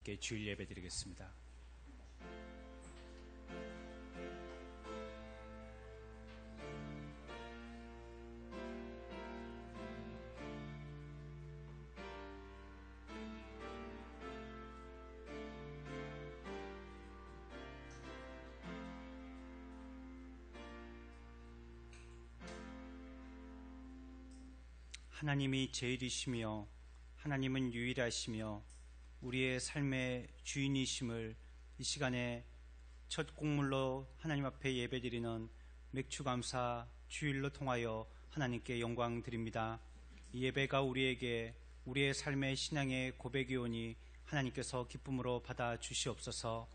함께 주일 예배 드리겠습니다. 하나님이 제일이시며 하나님은 유일하시며 우리의 삶의 주인이심을 이 시간에 첫 곡물로 하나님 앞에 예배드리는 맥주감사 주일로 통하여 하나님께 영광 드립니다. 이 예배가 우리에게 우리의 삶의 신앙의 고백이 오니 하나님께서 기쁨으로 받아 주시옵소서.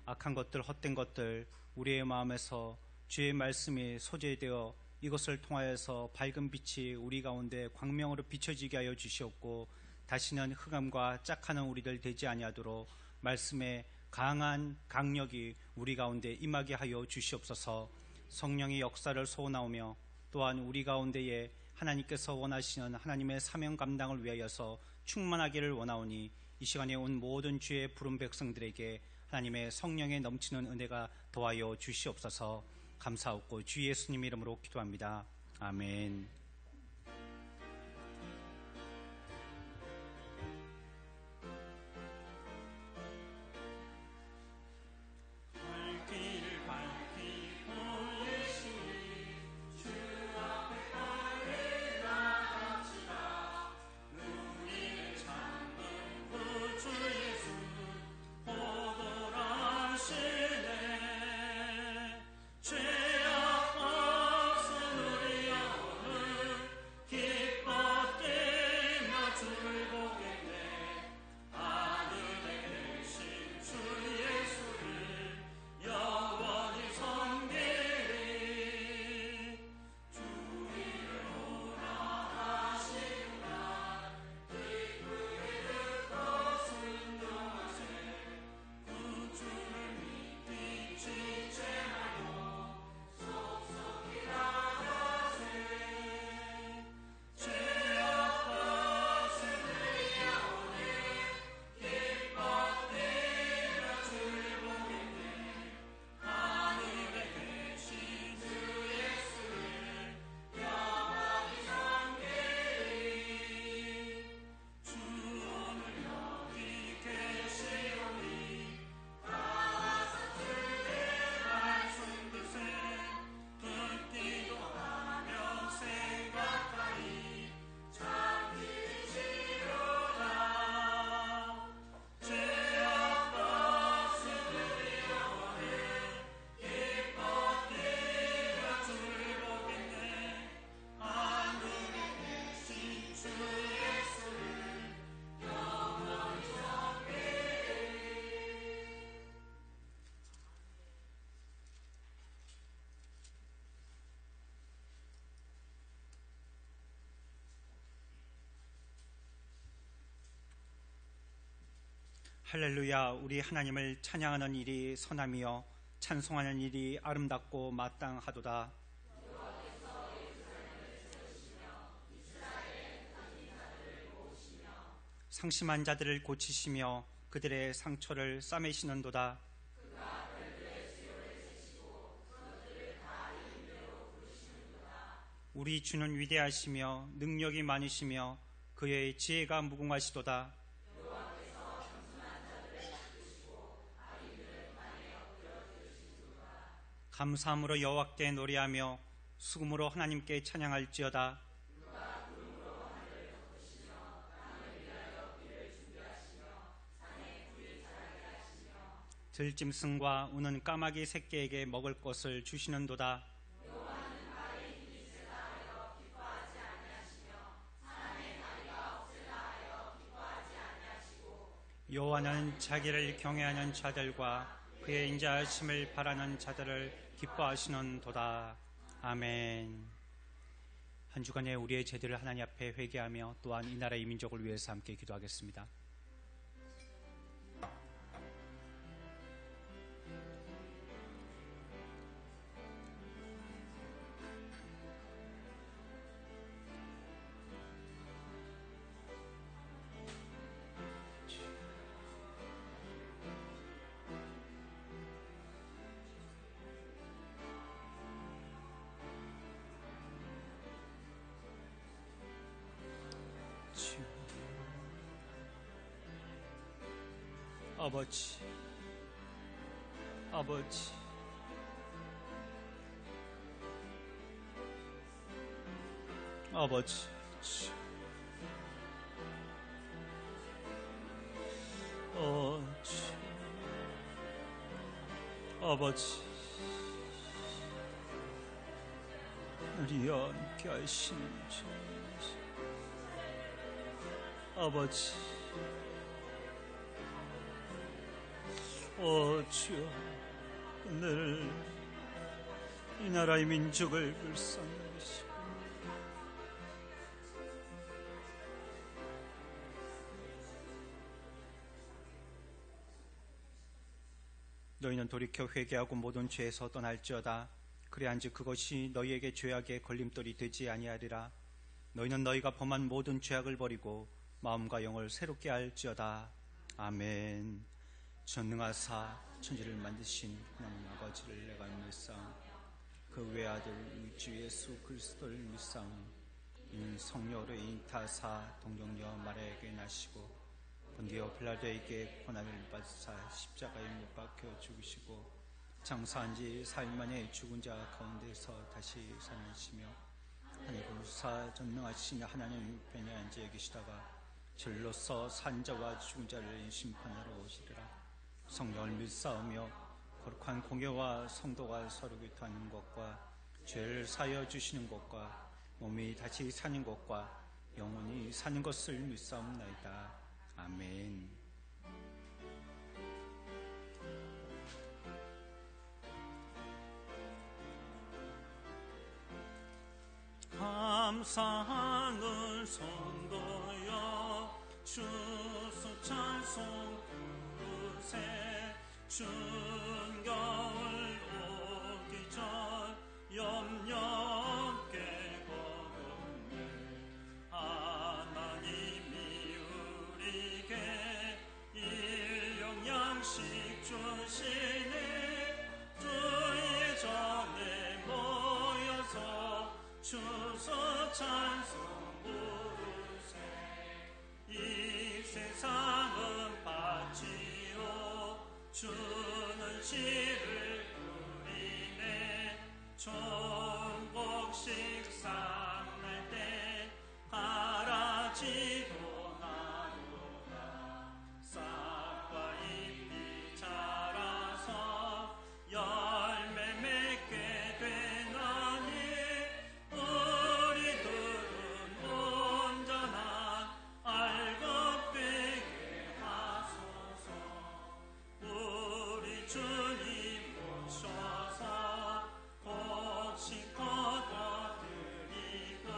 악한 것들, 헛된 것들 우리의 마음에서 주의 말씀이 소재되어 이것을 통하여서 밝은 빛이 우리 가운데 광명으로 비춰지게 하여 주시옵고, 다시는 흑암과 짝하는 우리들 되지 아니하도록 말씀의 강한 강력이 우리 가운데 임하게 하여 주시옵소서. 성령의 역사를 소원하오며 또한 우리 가운데에 하나님께서 원하시는 하나님의 사명 감당을 위하여서 충만하기를 원하오니, 이 시간에 온 모든 주의 부른 백성들에게 하나님의 성령의 넘치는 은혜가 더하여 주시옵소서. 감사하고 주 예수님 이름으로 기도합니다. 아멘. 할렐루야. 우리 하나님을 찬양하는 일이 선함이요 찬송하는 일이 아름답고 마땅하도다. 상심한 자들을 고치시며 그들의 상처를 싸매시는도다. 우리 주는 위대하시며 능력이 많으시며 그의 지혜가 무궁하시도다. 감사함으로 여호와께 노래하며 수금으로 하나님께 찬양할지어다. 들짐승과 우는 까마귀 새끼에게 먹을 것을 주시는도다. 여호와는 자기를 경외하는 자들과 그의 인자하심을 바라는 자들을 기뻐하시는도다. 아멘. 한 주간에 우리의 죄들을 하나님 앞에 회개하며 또한 이 나라 이 민족을 위해서 함께 기도하겠습니다. 아버지, 아버지, 아버지, 아버지, 우리 함께 하시는 주 아버지, 주여, 오늘 이 나라의 민족을 불쌍하시고 너희는 돌이켜 회개하고 모든 죄에서 떠날지어다. 그래한즉 그것이 너희에게 죄악의 걸림돌이 되지 아니하리라. 너희는 너희가 범한 모든 죄악을 버리고 마음과 영을 새롭게 할지어다. 아멘. 전능하사 천지를 만드신 하나님 아버지를 내가 믿사오니 그 외아들 우리 주 예수 그리스도를 믿사오니 이는 성령으로 인타사 동정녀 마리아에게 나시고 본디오 빌라도에게 고난을 받으사 십자가에 못 박혀 죽으시고 장사한 지 4일 만에 죽은 자 가운데서 다시 살아나시며 하늘을 우사 전능하신 하나님 우편에 앉아 계시다가 절로서 산 자와 죽은 자를 심판하러 오시리라. 성령을 믿사오며 거룩한 공예와 성도가 서로 교통하는 것과 죄를 사하여 주시는 것과 몸이 다시 사는 것과 영원히 사는 것을 믿사옵나이다. 아멘. 감사하는 성도여 주소 찬송 부르세 추운 겨울 오기 전 염려게 거듭내 하나님이 우리에게 일용 양식 주시니 주의 전에 모여서 주소 찬송 부르세 이 세상은 받지요 주는 시를 부리네 종복식 상날 때 가라지도 나도다 싹과 잎이 자라서 열매 맺게 되나니 우리들은 온전한 알곡 되게 하소서. 우리 주님 오셔서 곡식 거둬들이고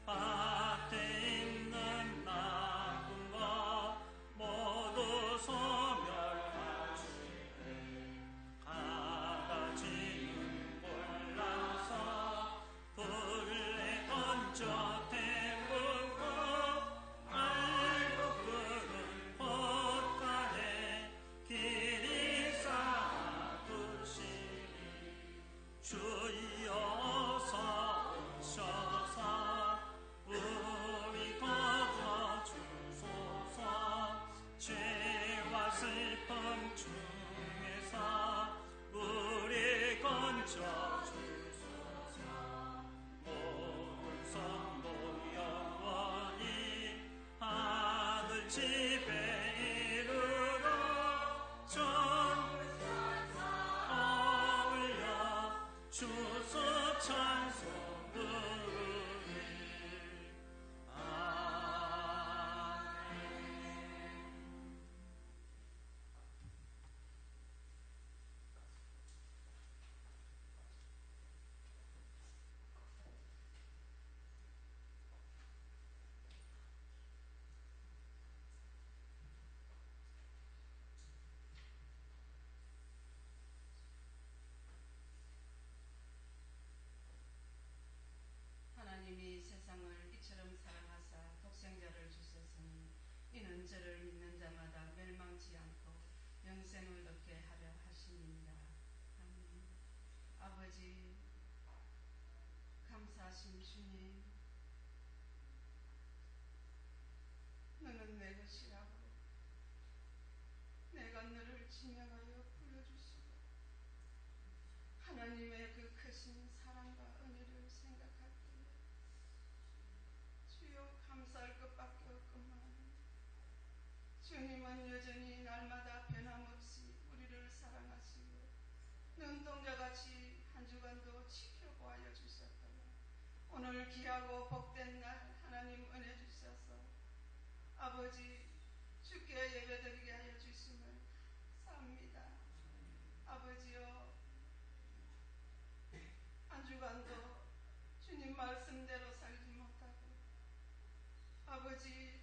밭에 있는 나쁜 것 모두 소멸하시되 가라지는 골라서 불에 던져 태우고 알곡들은 포탄에 길이 쌓아두시니 주여 어서 오셔서 우리 거둬주소서. 죄와 슬픔 중에서 우리 건져주소서. 모든 성도 영원히 하늘 집에 이르러 전사 어울려 주소 찬송 부르리. 아멘. 하나님이 세상을 이처럼 사랑하사 독생자를 주셨으니 이는 저를 믿는 자마다 멸망치 않고 영생을 얻게 하려 하심이니라. 아멘. 아버지, 감사하신 주님, 너는 내 것이라고 내 하나님의 그 크신 사랑과 은혜를 생각할 때 주여 감사할 것밖에 없구만. 주님은 여전히 날마다 변함없이 우리를 사랑하시고 눈동자같이 한 주간도 지켜보아 주셨다. 오늘 귀하고 복된 날 하나님 은혜 주셔서 아버지 주께 예배드리게 하여 주심을 감사합니다. 아버지여, 한 주간도 주님 말씀대로 살지 못하고 아버지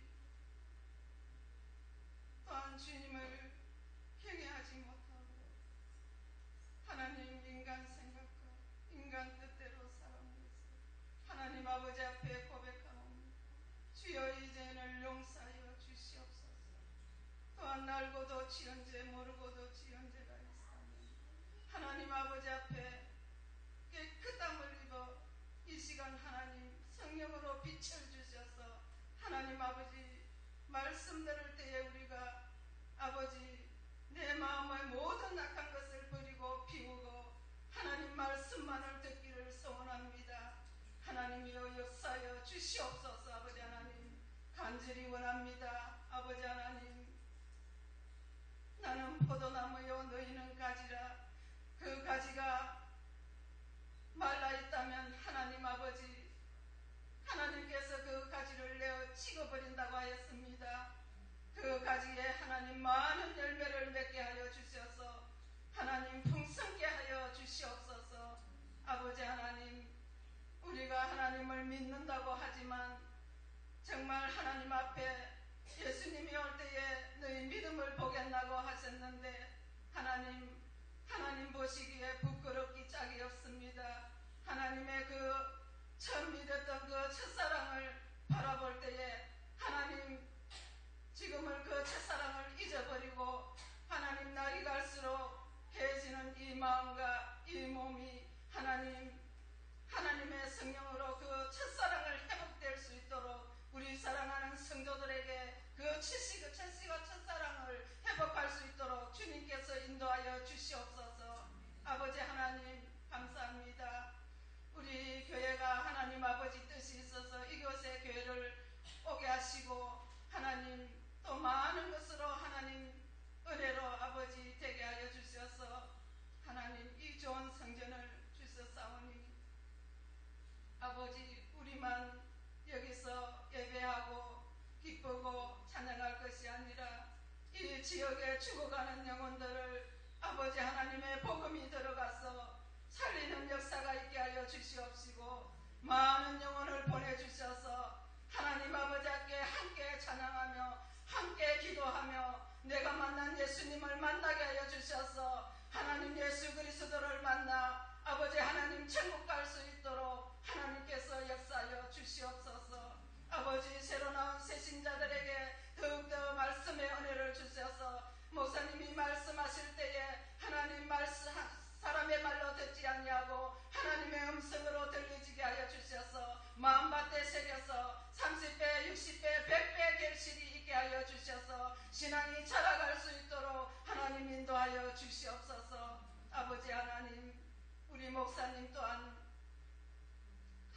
또한 주님을 경외하지 못하고 하나님 인간 생각과 인간 뜻대로 살아오면서 하나님 아버지 앞에 고백하옵니다. 주여 이제는 용서하여 주시옵소서. 또한 알고도 지은 죄 모르고도 지은 죄가 있사오니 하나님 아버지 앞에 그 땀을 입어 이 시간 하나님 성령으로 빛을 주셔서 하나님 아버지 말씀 들을 때에 우리가 아버지 내 마음의 모든 악한 것을 버리고 비우고 하나님 말씀만을 듣기를 소원합니다. 하나님이여 역사하여 주시옵소서. 아버지 하나님 간절히 원합니다. 아버지 하나님, 나는 포도나무요 너희는 가지라. 그 가지가 말라있다면 하나님 아버지 하나님께서 그 가지를 내어 찍어버린다고 하였습니다. 그 가지에 하나님 많은 열매를 맺게 하여 주셔서 하나님 풍성케 하여 주시옵소서. 아버지 하나님, 우리가 하나님을 믿는다고 하지만 정말 하나님 앞에 예수님이 올 때에 너희 믿음을 보겠나고 하셨는데 하나님 보시기에 부끄럽기 짝이 없습니다. 하나님의 그 처음 믿었던 그 첫사랑을 바라볼 때에 하나님 지금은 그 첫사랑을 잊어버리고 하나님 날이 갈수록 해지는 이 마음과 이 몸이 하나님의 성령으로 그 첫사랑을 회복될 수 있도록 우리 사랑하는 성도들에게 그 첫시가 첫사랑을 회복할 수 있도록 주님께서 인도하여 주시옵소서. 아버지 하나님 감사합니다. 우리 교회가 하나님 아버지 뜻이 있어서 이곳에 교회를 오게 하시고 하나님 또 많은 것으로 하나님 은혜로 아버지 되게 하여 주셔서 하나님 이 좋은 성전을 주셨사오니 아버지 우리만 여기서 예배하고 기쁘고 찬양할 것이 아니라 이 지역에 죽어가는 영혼들을 아버지 하나님의 복음이 들어가서 살리는 역사가 있게 하여 주시옵시고 많은 영혼을 보내주셔서 하나님 아버지 앞에 함께 찬양하며 함께 기도하며 내가 만난 예수님을 만나게 하여 주셔서 하나님 예수 그리스도를 만나 아버지 하나님 천국 갈 수 있도록 하나님께서 역사하여 주시옵소서. 아버지 새로 나온 새신자들에게 더욱더 말씀의 은혜를 주셔서 목사님이 말씀하실 때에 하나님 말씀 사람의 말로 듣지 아니하고 하나님의 음성으로 들리지게 하여 주셔서 마음밭에 새겨서 30배, 60배, 100배 결실이 있게 하여 주셔서 신앙이 자라갈 수 있도록 하나님 인도하여 주시옵소서. 아버지 하나님, 우리 목사님 또한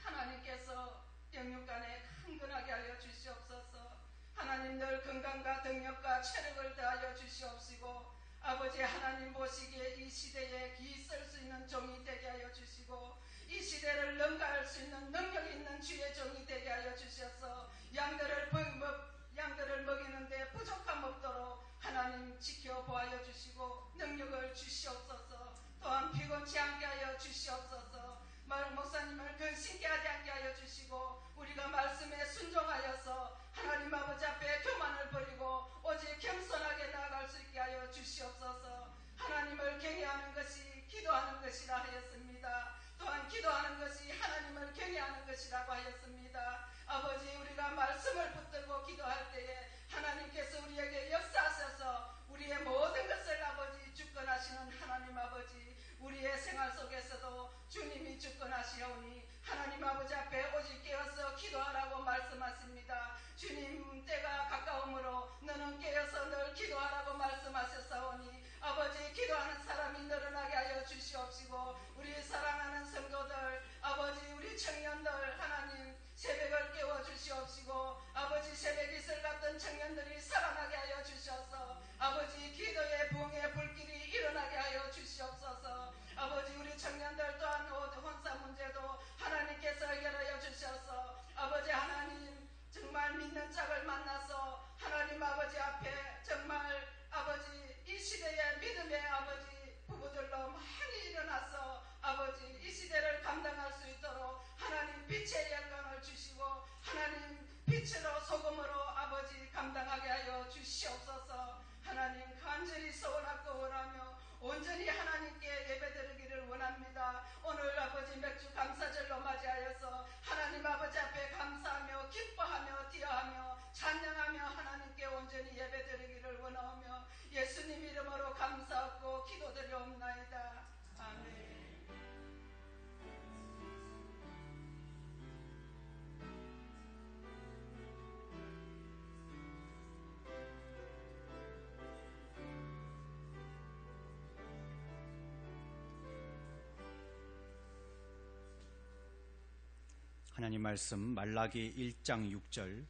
하나님께서 영육간에 강건하게 하여 주시옵소서. 하나님 늘 건강과 능력과 체력을 더하여 주시옵시고 아버지 하나님 보시기에 이 시대에 기 쓸 수 있는 종이 되게 하여 주시고 이 시대를 능가할 수 있는 능력 있는 주의 종이 되게 하여 주셔서 양들을 먹이는데 부족함 없도록 하나님 지켜보아여 주시고 능력을 주시옵소서. 또한 피곤치 않게 하여 주시옵소서. 목사님을 근심케 하지 않게 하여 주시고 우리가 말씀에 순종하여서 하나님 아버지 앞에 교만을 버리고 오직 겸손하게 나아갈 수 있게 하여 주시옵소서. 하나님을 경외하는 것이 기도하는 것이라 하였습니다. 또한 기도하는 것이 하나님을 경외하는 것이라고 하였습니다. 아버지 우리가 말씀을 붙들고 기도할 때에 하나님께서 우리에게 역사하셔서 우리의 모든 것을 아버지 주권하시는 하나님 아버지 우리의 생활 속에서도 주님이 주권하시오니 하나님 아버지 앞에 오직 깨어서 기도하라고 말씀하십니다. 주님 때가 가까우므로 너는 깨어서 늘 기도 우리 청년들 하나님 새벽을 깨워 주시옵시고 아버지 새벽 이슬 같던 청년들이 살아나게 하여 주시옵소서. 아버지 기도의 부흥의 불길이 일어나게 하여 주시옵소서. 아버지 우리 청년들 또한 혼사 문제도 하나님께서 해결하여 주셔서 아버지 하나님 정말 믿는 짝을 만나서 하나님 아버지 앞에 정말 아버지 이 시대의 믿음의 아버지 부부들로 많이 일어나서 아버지 이 시대를 감당할 수 있도록 하나님 빛의 영광을 주시고 하나님 빛으로 소금으로 아버지 감당하게 하여 주시옵소서. 하나님 간절히 소원하고 원하며 온전히 하나님께 예배드리기를 원합니다. 오늘 아버지 맥주 감사절로 맞이하여서 하나님 아버지 앞에 감사하며 기뻐하며 뛰어하며 찬양하며 하나님께 온전히 예배드리기를 원하며 예수님 이름으로 감사하고 기도드리옵나이다. 아멘. 하나님 말씀 말라기 1장 6절.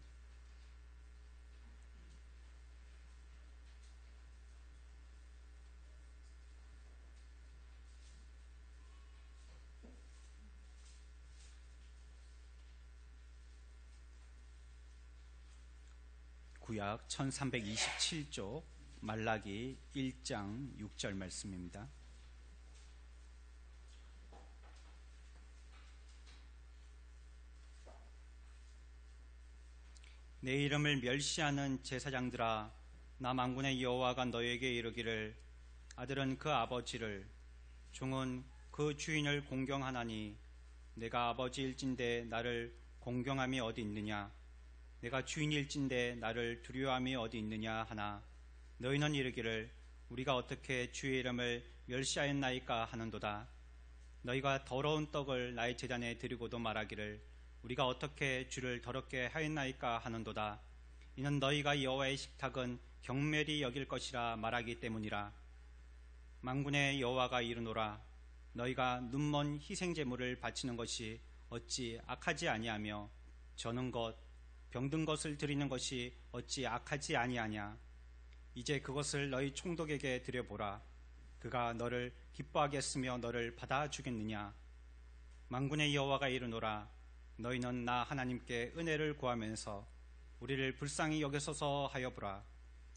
구약 1327조 말라기 1장 6절 말씀입니다. 내 이름을 멸시하는 제사장들아, 나 만군의 여호와가 너에게 이르기를 아들은 그 아버지를 종은 그 주인을 공경하나니 내가 아버지일진데 나를 공경함이 어디 있느냐, 내가 주인일진데 나를 두려워함이 어디 있느냐 하나 너희는 이르기를 우리가 어떻게 주의 이름을 멸시하였나이까 하는도다. 너희가 더러운 떡을 나의 제단에 드리고도 말하기를 우리가 어떻게 주를 더럽게 하였나이까 하는도다. 이는 너희가 여호와의 식탁은 경멸히 여길 것이라 말하기 때문이라. 만군의 여호와가 이르노라. 너희가 눈먼 희생제물을 바치는 것이 어찌 악하지 아니하며 저는 것 병든 것을 드리는 것이 어찌 악하지 아니하냐. 이제 그것을 너희 총독에게 드려보라. 그가 너를 기뻐하게 했으며 너를 받아주겠느냐. 만군의 여호와가 이르노라. 너희는 나 하나님께 은혜를 구하면서 우리를 불쌍히 여기소서 하여보라.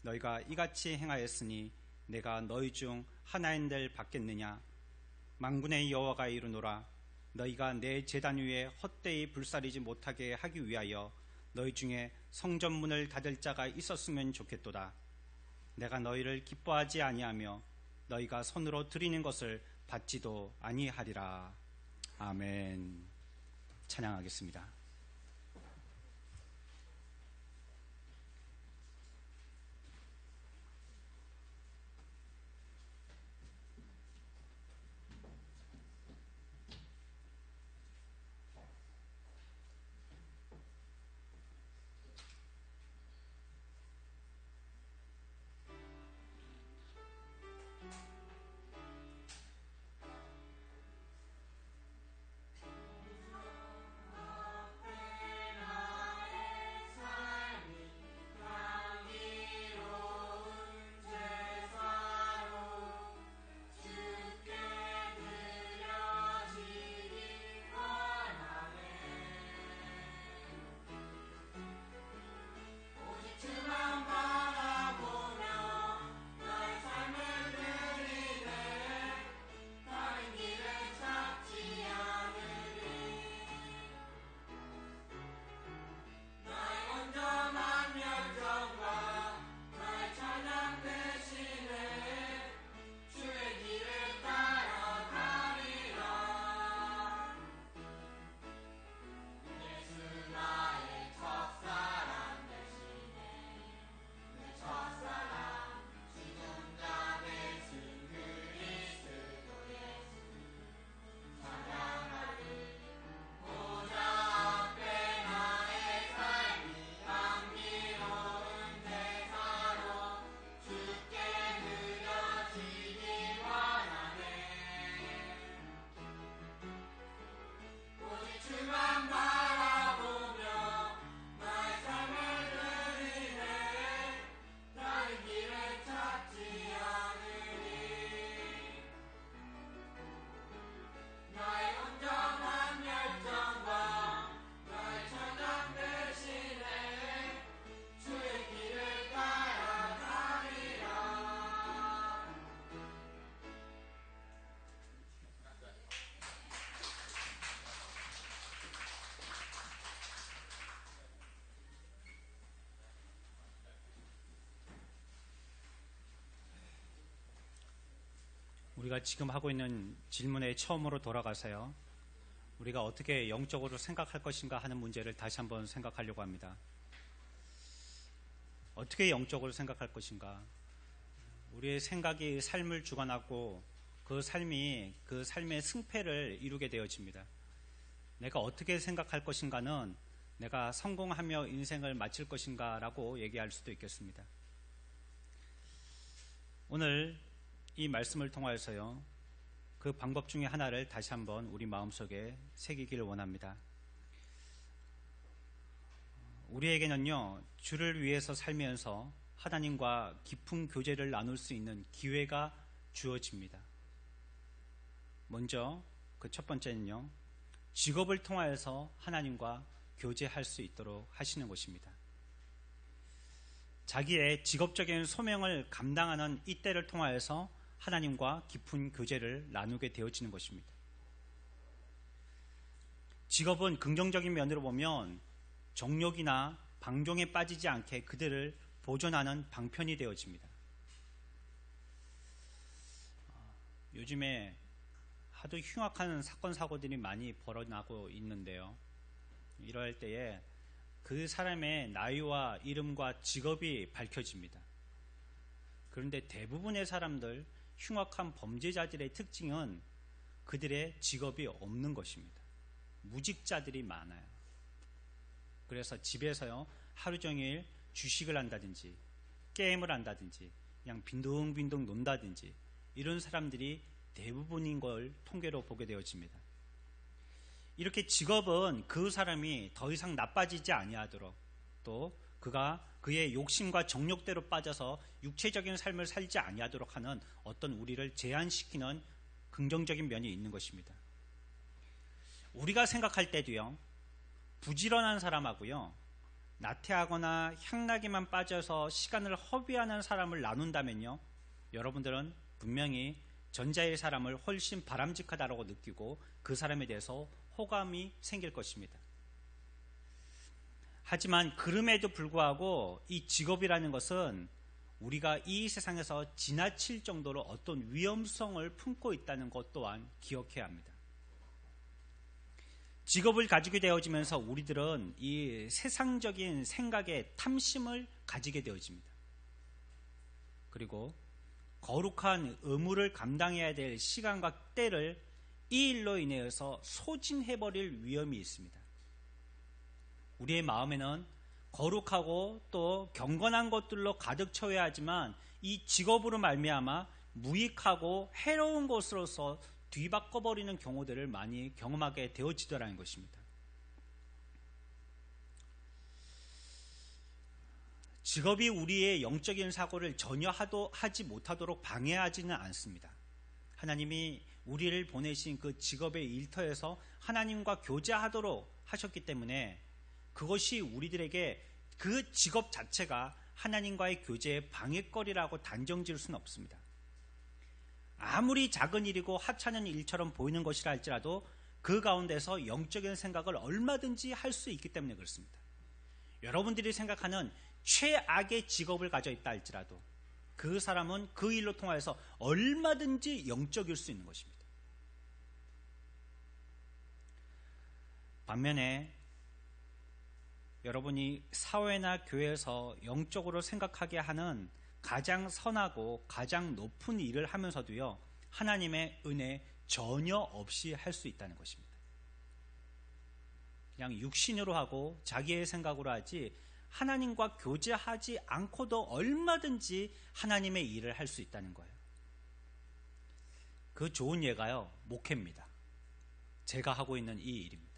너희가 이같이 행하였으니 내가 너희 중 하나인들 받겠느냐. 만군의 여호와가 이르노라. 너희가 내 제단 위에 헛되이 불사르지 못하게 하기 위하여 너희 중에 성전문을 닫을 자가 있었으면 좋겠도다. 내가 너희를 기뻐하지 아니하며 너희가 손으로 드리는 것을 받지도 아니하리라. 아멘. 찬양하겠습니다. 우리가 지금 하고 있는 질문에 처음으로 돌아가서요. 우리가 어떻게 영적으로 생각할 것인가 하는 문제를 다시 한번 생각하려고 합니다. 어떻게 영적으로 생각할 것인가? 우리의 생각이 삶을 주관하고 그 삶이 그 삶의 승패를 이루게 되어집니다. 내가 어떻게 생각할 것인가는 내가 성공하며 인생을 마칠 것인가 라고 얘기할 수도 있겠습니다. 오늘 이 말씀을 통하여서요, 그 방법 중에 하나를 다시 한번 우리 마음속에 새기기를 원합니다. 우리에게는요, 주를 위해서 살면서 하나님과 깊은 교제를 나눌 수 있는 기회가 주어집니다. 먼저 그 첫 번째는요, 직업을 통하여서 하나님과 교제할 수 있도록 하시는 것입니다. 자기의 직업적인 소명을 감당하는 이때를 통하여서 하나님과 깊은 교제를 나누게 되어지는 것입니다. 직업은 긍정적인 면으로 보면 정욕이나 방종에 빠지지 않게 그들을 보존하는 방편이 되어집니다. 요즘에 하도 흉악한 사건 사고들이 많이 벌어나고 있는데요, 이럴 때에 그 사람의 나이와 이름과 직업이 밝혀집니다. 그런데 대부분의 사람들, 흉악한 범죄자들의 특징은 그들의 직업이 없는 것입니다. 무직자들이 많아요. 그래서 집에서요, 하루 종일 주식을 한다든지 게임을 한다든지 그냥 빈둥빈둥 논다든지 이런 사람들이 대부분인 걸 통계로 보게 되어집니다. 이렇게 직업은 그 사람이 더 이상 나빠지지 아니하도록, 또 그가 그의 욕심과 정욕대로 빠져서 육체적인 삶을 살지 아니하도록 하는 어떤 우리를 제한시키는 긍정적인 면이 있는 것입니다. 우리가 생각할 때도요, 부지런한 사람하고요, 나태하거나 향락에만 빠져서 시간을 허비하는 사람을 나눈다면요, 여러분들은 분명히 전자의 사람을 훨씬 바람직하다고 느끼고 그 사람에 대해서 호감이 생길 것입니다. 하지만 그럼에도 불구하고 이 직업이라는 것은 우리가 이 세상에서 지나칠 정도로 어떤 위험성을 품고 있다는 것 또한 기억해야 합니다. 직업을 가지게 되어지면서 우리들은 이 세상적인 생각에 탐심을 가지게 되어집니다. 그리고 거룩한 의무를 감당해야 될 시간과 때를 이 일로 인해서 소진해버릴 위험이 있습니다. 우리의 마음에는 거룩하고 또 경건한 것들로 가득 채워야 하지만 이 직업으로 말미암아 무익하고 해로운 것으로서 뒤바꿔버리는 경우들을 많이 경험하게 되어지더라는 것입니다. 직업이 우리의 영적인 사고를 전혀 하지 못하도록 방해하지는 않습니다. 하나님이 우리를 보내신 그 직업의 일터에서 하나님과 교제하도록 하셨기 때문에 그것이 우리들에게 그 직업 자체가 하나님과의 교제의 방해거리라고 단정 지을 수는 없습니다. 아무리 작은 일이고 하찮은 일처럼 보이는 것이라 할지라도 그 가운데서 영적인 생각을 얼마든지 할 수 있기 때문에 그렇습니다. 여러분들이 생각하는 최악의 직업을 가져 있다 할지라도 그 사람은 그 일로 통하여서 얼마든지 영적일 수 있는 것입니다. 반면에 여러분이 사회나 교회에서 영적으로 생각하게 하는 가장 선하고 가장 높은 일을 하면서도요, 하나님의 은혜 전혀 없이 할 수 있다는 것입니다. 그냥 육신으로 하고 자기의 생각으로 하지 하나님과 교제하지 않고도 얼마든지 하나님의 일을 할 수 있다는 거예요. 그 좋은 예가요, 목회입니다. 제가 하고 있는 이 일입니다.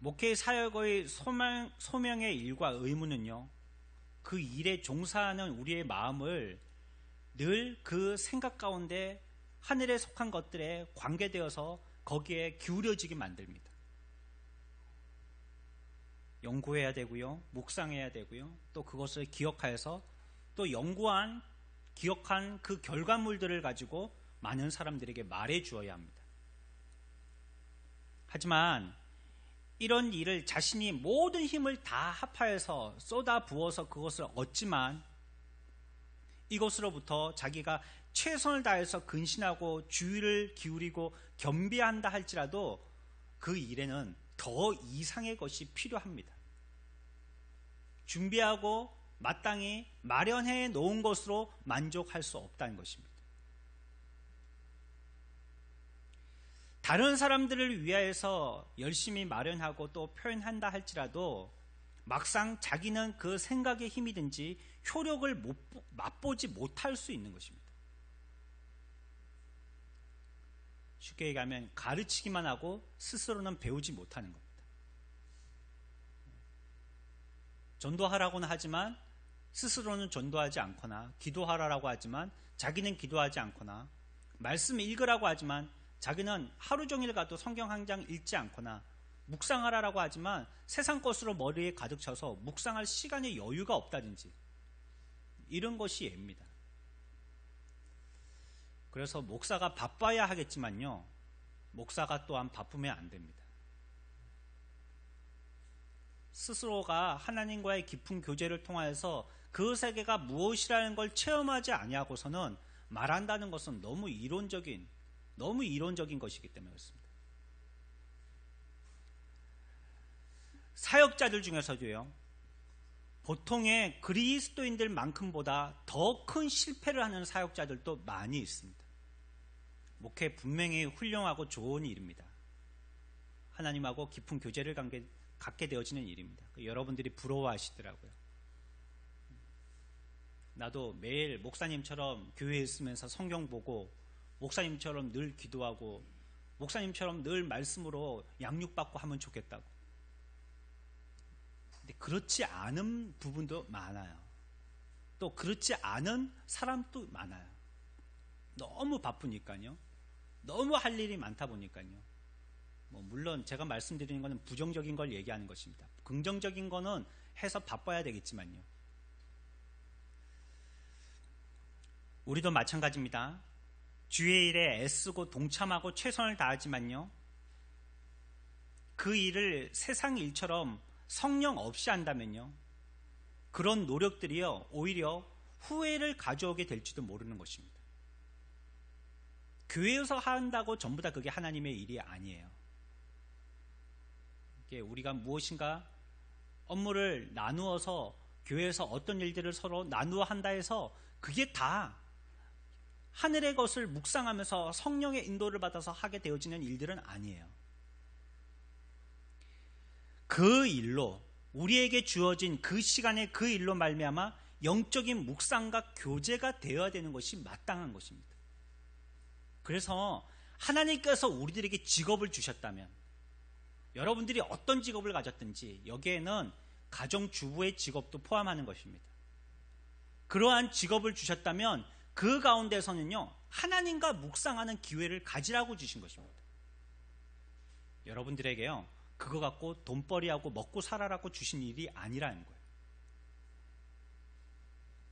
목회 사역의 소명의 일과 의무는요, 그 일에 종사하는 우리의 마음을 늘 그 생각 가운데 하늘에 속한 것들에 관계되어서 거기에 기울여지게 만듭니다. 연구해야 되고요, 묵상해야 되고요, 또 그것을 기억하여서 또 기억한 그 결과물들을 가지고 많은 사람들에게 말해 주어야 합니다. 하지만 이런 일을 자신이 모든 힘을 다 합하여서 쏟아 부어서 그것을 얻지만 이것으로부터 자기가 최선을 다해서 근신하고 주의를 기울이고 겸비한다 할지라도 그 일에는 더 이상의 것이 필요합니다. 준비하고 마땅히 마련해 놓은 것으로 만족할 수 없다는 것입니다. 다른 사람들을 위하여서 열심히 마련하고 또 표현한다 할지라도 막상 자기는 그 생각에 힘이 든지 효력을 맛보지 못할 수 있는 것입니다. 쉽게 얘기하면 가르치기만 하고 스스로는 배우지 못하는 겁니다. 전도하라고는 하지만 스스로는 전도하지 않거나, 기도하라고 하지만 자기는 기도하지 않거나, 말씀 읽으라고 하지만 자기는 하루 종일 가도 성경 한 장 읽지 않거나, 묵상하라고 하지만 세상 것으로 머리에 가득 차서 묵상할 시간의 여유가 없다든지, 이런 것이 예입니다. 그래서 목사가 바빠야 하겠지만요, 목사가 또한 바쁘면 안 됩니다. 스스로가 하나님과의 깊은 교제를 통하여서 그 세계가 무엇이라는 걸 체험하지 아니하고서는 말한다는 것은 너무 이론적인 것이기 때문에 그렇습니다. 사역자들 중에서도요, 보통의 그리스도인들만큼보다 더 큰 실패를 하는 사역자들도 많이 있습니다. 목회 분명히 훌륭하고 좋은 일입니다. 하나님하고 깊은 교제를 갖게 되어지는 일입니다. 여러분들이 부러워하시더라고요. 나도 매일 목사님처럼 교회에 있으면서 성경 보고, 목사님처럼 늘 기도하고, 목사님처럼 늘 말씀으로 양육받고 하면 좋겠다고. 근데 그렇지 않은 부분도 많아요. 또 그렇지 않은 사람도 많아요. 너무 바쁘니까요. 너무 할 일이 많다 보니까요. 물론 제가 말씀드리는 것은 부정적인 걸 얘기하는 것입니다. 긍정적인 거는 해서 바빠야 되겠지만요. 우리도 마찬가지입니다. 주의 일에 애쓰고 동참하고 최선을 다하지만요, 그 일을 세상 일처럼 성령 없이 한다면요, 그런 노력들이요, 오히려 후회를 가져오게 될지도 모르는 것입니다. 교회에서 한다고 전부 다 그게 하나님의 일이 아니에요. 우리가 무엇인가 업무를 나누어서 교회에서 어떤 일들을 서로 나누어 한다 해서 그게 다 하늘의 것을 묵상하면서 성령의 인도를 받아서 하게 되어지는 일들은 아니에요. 그 일로, 우리에게 주어진 그 시간에 그 일로 말미암아 영적인 묵상과 교제가 되어야 되는 것이 마땅한 것입니다. 그래서 하나님께서 우리들에게 직업을 주셨다면, 여러분들이 어떤 직업을 가졌든지 여기에는 가정주부의 직업도 포함하는 것입니다. 그러한 직업을 주셨다면 그 가운데서는요, 하나님과 묵상하는 기회를 가지라고 주신 것입니다. 여러분들에게요, 그거 갖고 돈벌이하고 먹고 살아라고 주신 일이 아니라는 거예요.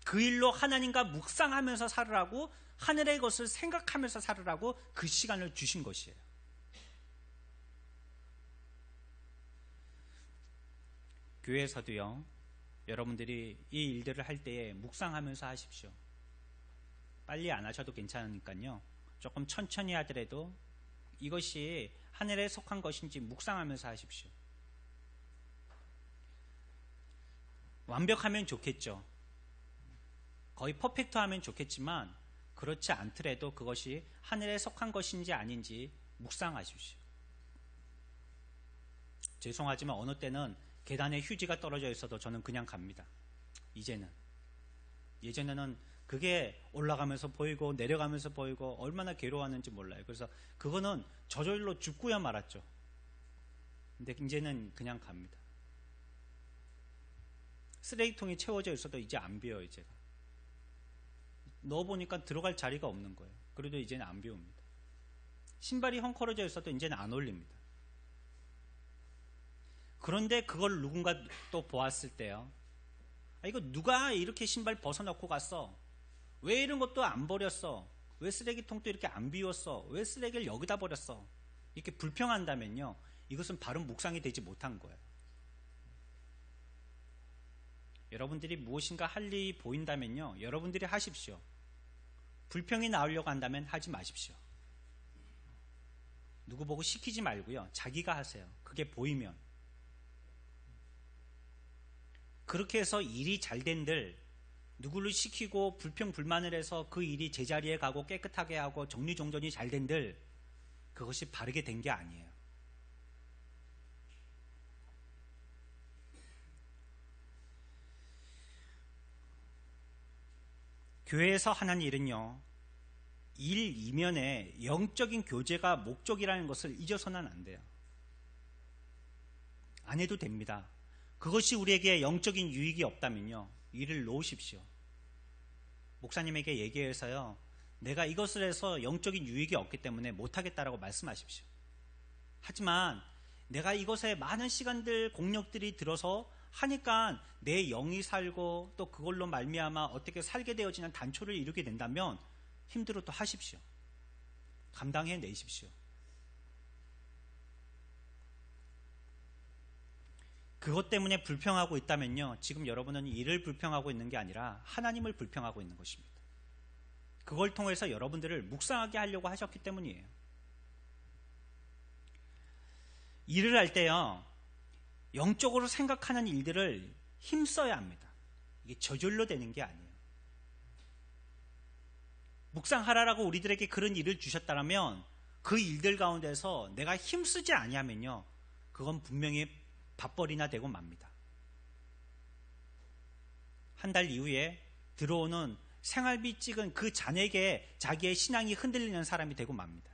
그 일로 하나님과 묵상하면서 살으라고, 하늘의 것을 생각하면서 살으라고 그 시간을 주신 것이에요. 교회에서도요, 여러분들이 이 일들을 할 때에 묵상하면서 하십시오. 빨리 안 하셔도 괜찮으니까요, 조금 천천히 하더라도 이것이 하늘에 속한 것인지 묵상하면서 하십시오. 완벽하면 좋겠죠. 거의 퍼펙트하면 좋겠지만 그렇지 않더라도 그것이 하늘에 속한 것인지 아닌지 묵상하십시오. 죄송하지만 어느 때는 계단에 휴지가 떨어져 있어도 저는 그냥 갑니다. 이제는. 예전에는 그게 올라가면서 보이고 내려가면서 보이고 얼마나 괴로워하는지 몰라요. 그래서 그거는 저절로 죽고야 말았죠. 근데 이제는 그냥 갑니다. 쓰레기통이 채워져 있어도 이제 안 비워요. 제가 넣어보니까 들어갈 자리가 없는 거예요. 그래도 이제는 안 비웁니다. 신발이 헝클어져 있어도 이제는 안 올립니다. 그런데 그걸 누군가 또 보았을 때요, 이거 누가 이렇게 신발 벗어놓고 갔어? 왜 이런 것도 안 버렸어? 왜 쓰레기통도 이렇게 안 비웠어? 왜 쓰레기를 여기다 버렸어? 이렇게 불평한다면요, 이것은 바른 묵상이 되지 못한 거예요. 여러분들이 무엇인가 할 일이 보인다면요, 여러분들이 하십시오. 불평이 나오려고 한다면 하지 마십시오. 누구 보고 시키지 말고요, 자기가 하세요. 그게 보이면. 그렇게 해서 일이 잘 된들 누구를 시키고 불평 불만을 해서 그 일이 제자리에 가고 깨끗하게 하고 정리정돈이 잘 된들 그것이 바르게 된 게 아니에요. 교회에서 하는 일은요, 일 이면에 영적인 교제가 목적이라는 것을 잊어서는 안 돼요. 안 해도 됩니다. 그것이 우리에게 영적인 유익이 없다면요, 일을 놓으십시오. 목사님에게 얘기해서요, 내가 이것을 해서 영적인 유익이 없기 때문에 못하겠다라고 말씀하십시오. 하지만 내가 이것에 많은 시간들, 공력들이 들어서 하니까 내 영이 살고 또 그걸로 말미암아 어떻게 살게 되어지는 단초를 이루게 된다면 힘들어도 하십시오. 감당해내십시오. 그것 때문에 불평하고 있다면요, 지금 여러분은 일을 불평하고 있는 게 아니라 하나님을 불평하고 있는 것입니다. 그걸 통해서 여러분들을 묵상하게 하려고 하셨기 때문이에요. 일을 할 때요, 영적으로 생각하는 일들을 힘써야 합니다. 이게 저절로 되는 게 아니에요. 묵상하라라고 우리들에게 그런 일을 주셨다면 그 일들 가운데서 내가 힘쓰지 아니하면요, 그건 분명히 밥벌이나 되고 맙니다. 한 달 이후에 들어오는 생활비 찍은 그 잔액에 자기의 신앙이 흔들리는 사람이 되고 맙니다.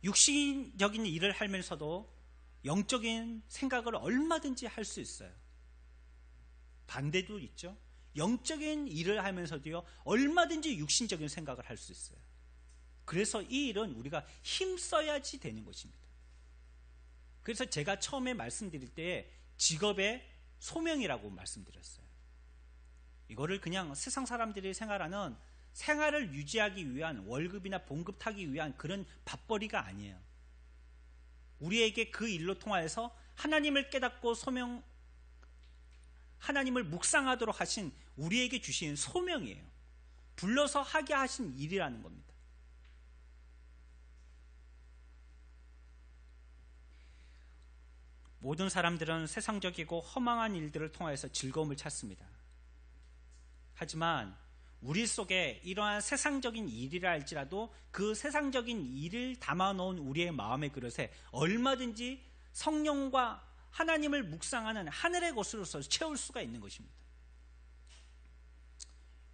육신적인 일을 하면서도 영적인 생각을 얼마든지 할 수 있어요. 반대도 있죠. 영적인 일을 하면서도요, 얼마든지 육신적인 생각을 할 수 있어요. 그래서 이 일은 우리가 힘써야지 되는 것입니다. 그래서 제가 처음에 말씀드릴 때 직업의 소명이라고 말씀드렸어요. 이거를 그냥 세상 사람들이 생활하는 생활을 유지하기 위한 월급이나 봉급 타기 위한 그런 밥벌이가 아니에요. 우리에게 그 일로 통하여서 하나님을 깨닫고 하나님을 묵상하도록 하신 우리에게 주신 소명이에요. 불러서 하게 하신 일이라는 겁니다. 모든 사람들은 세상적이고 허망한 일들을 통해서 즐거움을 찾습니다. 하지만 우리 속에 이러한 세상적인 일이라 할지라도 그 세상적인 일을 담아놓은 우리의 마음의 그릇에 얼마든지 성령과 하나님을 묵상하는 하늘의 것으로서 채울 수가 있는 것입니다.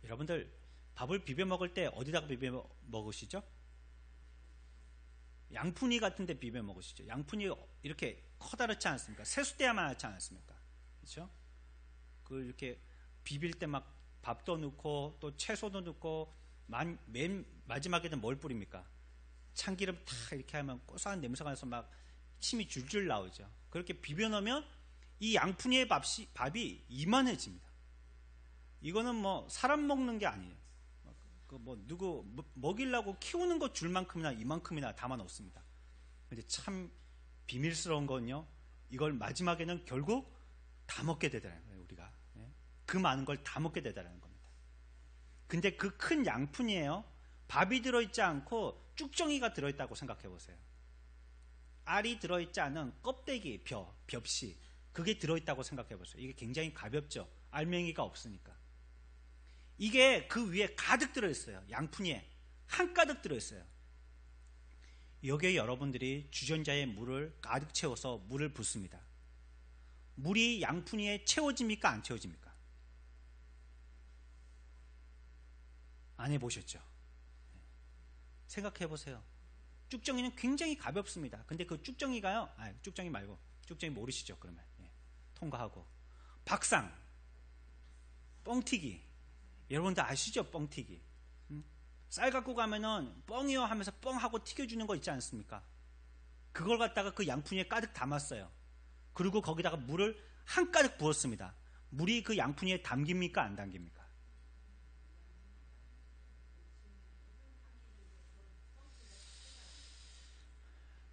여러분들 밥을 비벼 먹을 때 어디다가 비벼 먹으시죠? 양푼이 같은 데 비벼 먹으시죠. 양푼이 이렇게 커다랗지 않습니까? 세숫대야만 하지 않습니까? 그렇죠? 그 이렇게 비빌 때 막 밥도 넣고 또 채소도 넣고 맨 마지막에는 뭘 뿌립니까? 참기름 탁 이렇게 하면 고소한 냄새가 나서 막 침이 줄줄 나오죠. 그렇게 비벼 넣으면 이 양푼이의 밥이 이만해집니다. 이거는 뭐 사람 먹는 게 아니에요. 누구 먹이려고 키우는 것 줄만큼이나 이만큼이나 담아 놓습니다. 근데 참 비밀스러운 건요, 이걸 마지막에는 결국 다 먹게 되더라고요. 우리가 그 많은 걸 다 먹게 되더라는 겁니다. 근데 그 큰 양푼이에요, 밥이 들어있지 않고 쭉정이가 들어있다고 생각해 보세요. 알이 들어있지 않은 껍데기, 벽시, 그게 들어있다고 생각해 보세요. 이게 굉장히 가볍죠. 알맹이가 없으니까. 이게 그 위에 가득 들어있어요. 양푼이에 한가득 들어있어요. 여기에 여러분들이 주전자에 물을 가득 채워서 물을 붓습니다. 물이 양푼이에 채워집니까? 안 채워집니까? 안 해보셨죠? 생각해 보세요. 쭉정이는 굉장히 가볍습니다. 근데 그 쭉정이가요, 쭉정이 말고, 쭉정이 모르시죠? 그러면 통과하고. 박상, 뻥튀기, 여러분들 아시죠? 뻥튀기. 쌀 갖고 가면은 뻥이요 하면서 뻥하고 튀겨주는 거 있지 않습니까? 그걸 갖다가 그 양푼이에 가득 담았어요. 그리고 거기다가 물을 한가득 부었습니다. 물이 그 양푼이에 담깁니까? 안 담깁니까?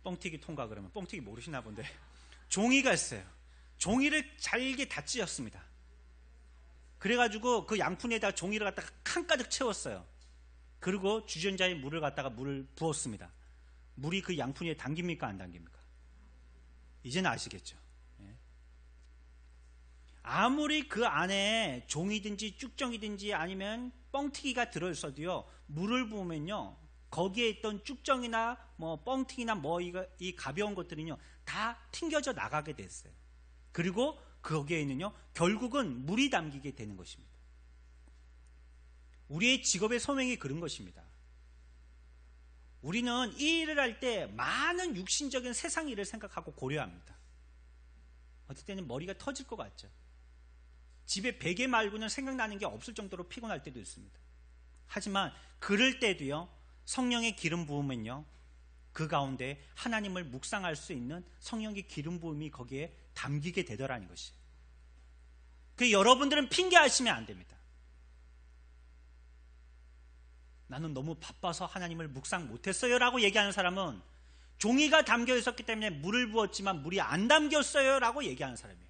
뻥튀기 통과. 그러면 뻥튀기 모르시나 본데 종이가 있어요. 종이를 잘게 다 찢었습니다. 그래가지고 그 양푼에다가 종이를 갖다가 칸가득 채웠어요. 그리고 주전자에 물을 부었습니다. 물이 그 양푼 위에 담깁니까 안 담깁니까? 이제는 아시겠죠? 예. 아무리 그 안에 종이든지 쭉정이든지 아니면 뻥튀기가 들어있어도요, 물을 부으면요, 거기에 있던 쭉정이나 뭐 뻥튀기나 뭐 이 가벼운 것들은요 다 튕겨져 나가게 됐어요. 그리고 거기에는요 결국은 물이 담기게 되는 것입니다. 우리의 직업의 소명이 그런 것입니다. 우리는 이 일을 할 때 많은 육신적인 세상 일을 생각하고 고려합니다. 어떨 때는 머리가 터질 것 같죠. 집에 베개 말고는 생각나는 게 없을 정도로 피곤할 때도 있습니다. 하지만 그럴 때도요, 성령의 기름 부으면요, 그 가운데 하나님을 묵상할 수 있는 성령의 기름 부음이 거기에 담기게 되더라는 것이에요. 그 여러분들은 핑계하시면 안 됩니다. 나는 너무 바빠서 하나님을 묵상 못했어요 라고 얘기하는 사람은 종이가 담겨 있었기 때문에 물을 부었지만 물이 안 담겼어요 라고 얘기하는 사람이에요.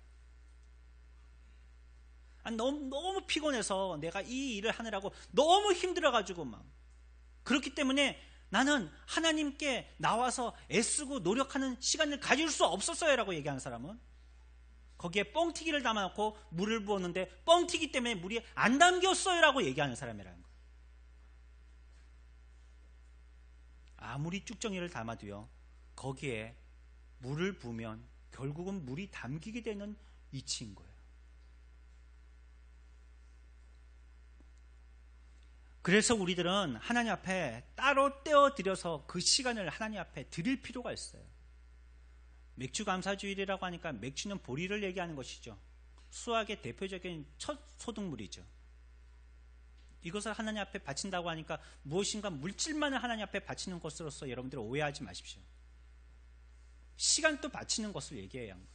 너무 피곤해서 내가 이 일을 하느라고 너무 힘들어가지고 막 그렇기 때문에 나는 하나님께 나와서 애쓰고 노력하는 시간을 가질 수 없었어요 라고 얘기하는 사람은 거기에 뻥튀기를 담아놓고 물을 부었는데 뻥튀기 때문에 물이 안 담겼어요 라고 얘기하는 사람이라는 거예요. 아무리 쭉정이를 담아도요, 거기에 물을 부으면 결국은 물이 담기게 되는 이치인 거예요. 그래서 우리들은 하나님 앞에 따로 떼어드려서 그 시간을 하나님 앞에 드릴 필요가 있어요. 맥주 감사주일이라고 하니까 맥주는 보리를 얘기하는 것이죠. 수학의 대표적인 첫 소득물이죠. 이것을 하나님 앞에 바친다고 하니까 무엇인가 물질만을 하나님 앞에 바치는 것으로서 여러분들 오해하지 마십시오. 시간도 바치는 것을 얘기해야 합니다.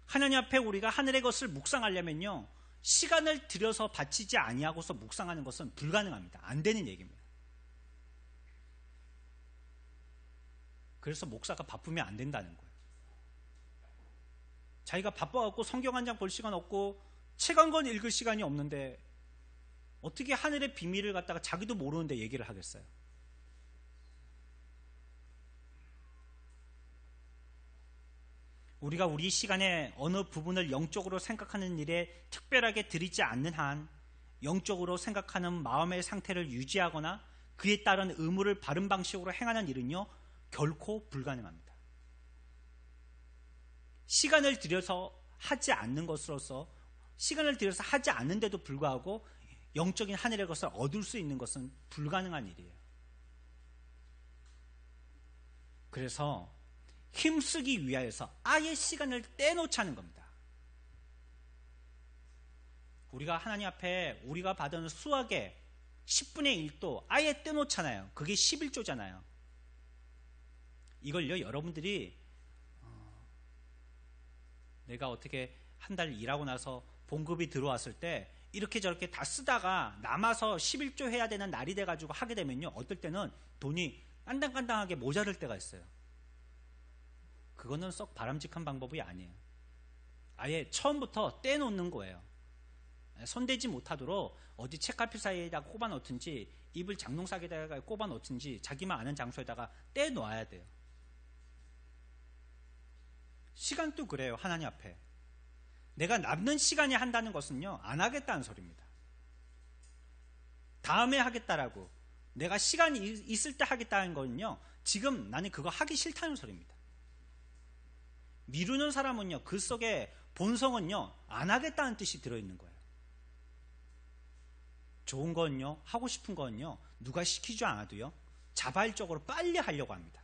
하나님 앞에 우리가 하늘의 것을 묵상하려면요, 시간을 들여서 바치지 아니하고서 묵상하는 것은 불가능합니다. 안 되는 얘기입니다. 그래서 목사가 바쁘면 안 된다는 거예요. 자기가 바빠갖고 성경 한 장 볼 시간 없고 책 한 권 읽을 시간이 없는데 어떻게 하늘의 비밀을 갖다가 자기도 모르는데 얘기를 하겠어요? 우리가 우리 시간에 어느 부분을 영적으로 생각하는 일에 특별하게 들이지 않는 한 영적으로 생각하는 마음의 상태를 유지하거나 그에 따른 의무를 바른 방식으로 행하는 일은요, 결코 불가능합니다. 시간을 들여서 하지 않는 것으로서 시간을 들여서 하지 않는데도 불구하고 영적인 하늘의 것을 얻을 수 있는 것은 불가능한 일이에요. 그래서 힘쓰기 위하여서 아예 시간을 떼놓자는 겁니다. 우리가 하나님 앞에 우리가 받은 수학의 10분의 1도 아예 떼놓잖아요. 그게 11조잖아요. 이걸요, 여러분들이 내가 어떻게 한 달 일하고 나서 봉급이 들어왔을 때 이렇게 저렇게 다 쓰다가 남아서 11조 해야 되는 날이 돼가지고 하게 되면요, 어떨 때는 돈이 깐당깐당하게 모자랄 때가 있어요. 그거는 썩 바람직한 방법이 아니에요. 아예 처음부터 떼놓는 거예요. 손대지 못하도록 어디 책갈피 사이에다가 꼽아 놓든지 이불 장롱싹에다가 꼽아 놓든지 자기만 아는 장소에다가 떼놓아야 돼요. 시간도 그래요. 하나님 앞에 내가 남는 시간에 한다는 것은요, 안 하겠다는 소리입니다. 다음에 하겠다라고 내가 시간이 있을 때 하겠다는 거는요, 지금 나는 그거 하기 싫다는 소리입니다. 미루는 사람은요, 그 속에 본성은요, 안 하겠다는 뜻이 들어있는 거예요. 좋은 건요, 하고 싶은 건요, 누가 시키지 않아도요, 자발적으로 빨리 하려고 합니다.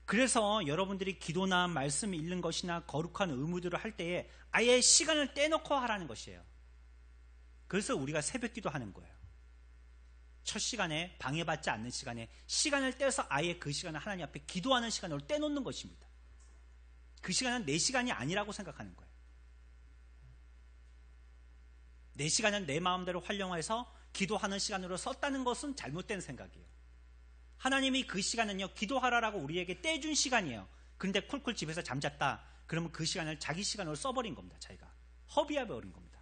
그래서 여러분들이 기도나 말씀 읽는 것이나 거룩한 의무들을 할 때에 아예 시간을 떼놓고 하라는 것이에요. 그래서 우리가 새벽 기도하는 거예요. 첫 시간에 방해받지 않는 시간에 시간을 떼서 아예 그 시간을 하나님 앞에 기도하는 시간으로 떼놓는 것입니다. 그 시간은 내 시간이 아니라고 생각하는 거예요. 내 시간은 내 마음대로 활용해서 기도하는 시간으로 썼다는 것은 잘못된 생각이에요. 하나님이 그 시간은요, 기도하라라고 우리에게 떼준 시간이에요. 그런데 쿨쿨 집에서 잠잤다. 그러면 그 시간을 자기 시간으로 써버린 겁니다. 자기가 허비해버린 겁니다.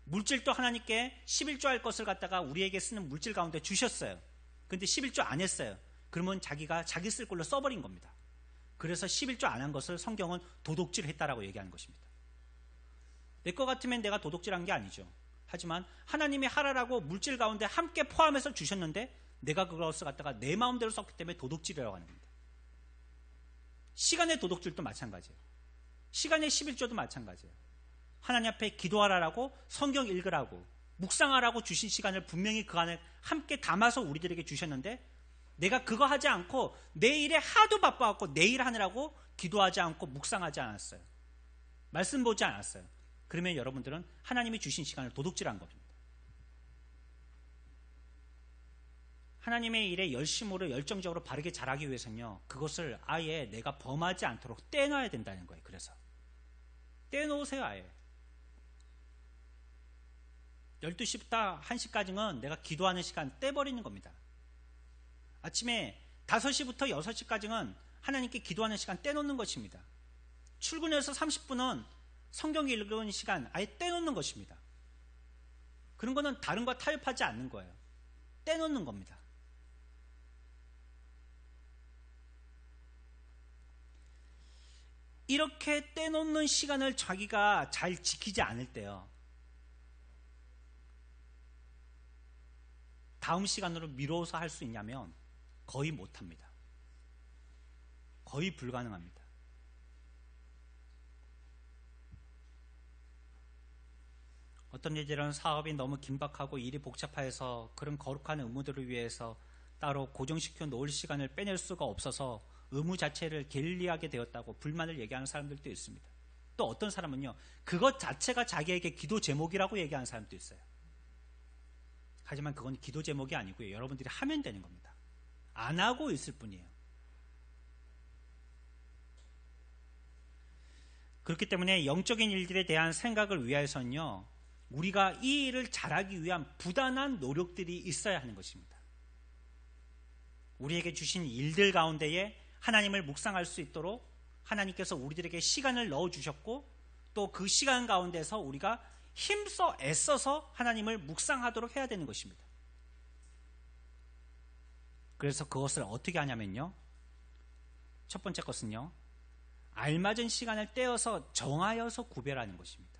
물질도 하나님께 11조 할 것을 갖다가 우리에게 쓰는 물질 가운데 주셨어요. 근데 11조 안 했어요. 그러면 자기가 자기 쓸 걸로 써버린 겁니다. 그래서 11조 안 한 것을 성경은 도둑질 했다라고 얘기하는 것입니다. 내 것 같으면 내가 도둑질한 게 아니죠. 하지만 하나님이 하라라고 물질 가운데 함께 포함해서 주셨는데 내가 그것을 갖다가 내 마음대로 썼기 때문에 도둑질이라고 하는 겁니다. 시간의 도둑질도 마찬가지예요. 시간의 11조도 마찬가지예요. 하나님 앞에 기도하라라고 성경 읽으라고 묵상하라고 주신 시간을 분명히 그 안에 함께 담아서 우리들에게 주셨는데 내가 그거 하지 않고 내일에 하도 바빠갖고 내일 하느라고 기도하지 않고 묵상하지 않았어요. 말씀 보지 않았어요. 그러면 여러분들은 하나님이 주신 시간을 도둑질한 겁니다. 하나님의 일에 열심으로 열정적으로 바르게 잘하기 위해서는요, 그것을 아예 내가 범하지 않도록 떼놔야 된다는 거예요. 그래서 떼놓으세요. 아예 12시부터 1시까지는 내가 기도하는 시간 떼버리는 겁니다. 아침에 5시부터 6시까지는 하나님께 기도하는 시간 떼놓는 것입니다. 출근해서 30분은 성경 읽는 시간 아예 떼놓는 것입니다. 그런 거는 다른 거 타협하지 않는 거예요. 떼놓는 겁니다. 이렇게 떼놓는 시간을 자기가 잘 지키지 않을 때요, 다음 시간으로 미뤄서 할 수 있냐면 거의 못합니다. 거의 불가능합니다. 어떤 이들은 사업이 너무 긴박하고 일이 복잡해서 그런 거룩한 의무들을 위해서 따로 고정시켜 놓을 시간을 빼낼 수가 없어서 의무 자체를 게을리하게 되었다고 불만을 얘기하는 사람들도 있습니다. 또 어떤 사람은요, 그것 자체가 자기에게 기도 제목이라고 얘기하는 사람도 있어요. 하지만 그건 기도 제목이 아니고요, 여러분들이 하면 되는 겁니다. 안 하고 있을 뿐이에요. 그렇기 때문에 영적인 일들에 대한 생각을 위해서는요, 우리가 이 일을 잘하기 위한 부단한 노력들이 있어야 하는 것입니다. 우리에게 주신 일들 가운데에 하나님을 묵상할 수 있도록 하나님께서 우리들에게 시간을 넣어주셨고, 또 그 시간 가운데서 우리가 힘써 애써서 하나님을 묵상하도록 해야 되는 것입니다. 그래서 그것을 어떻게 하냐면요, 첫 번째 것은요, 알맞은 시간을 떼어서 정하여서 구별하는 것입니다.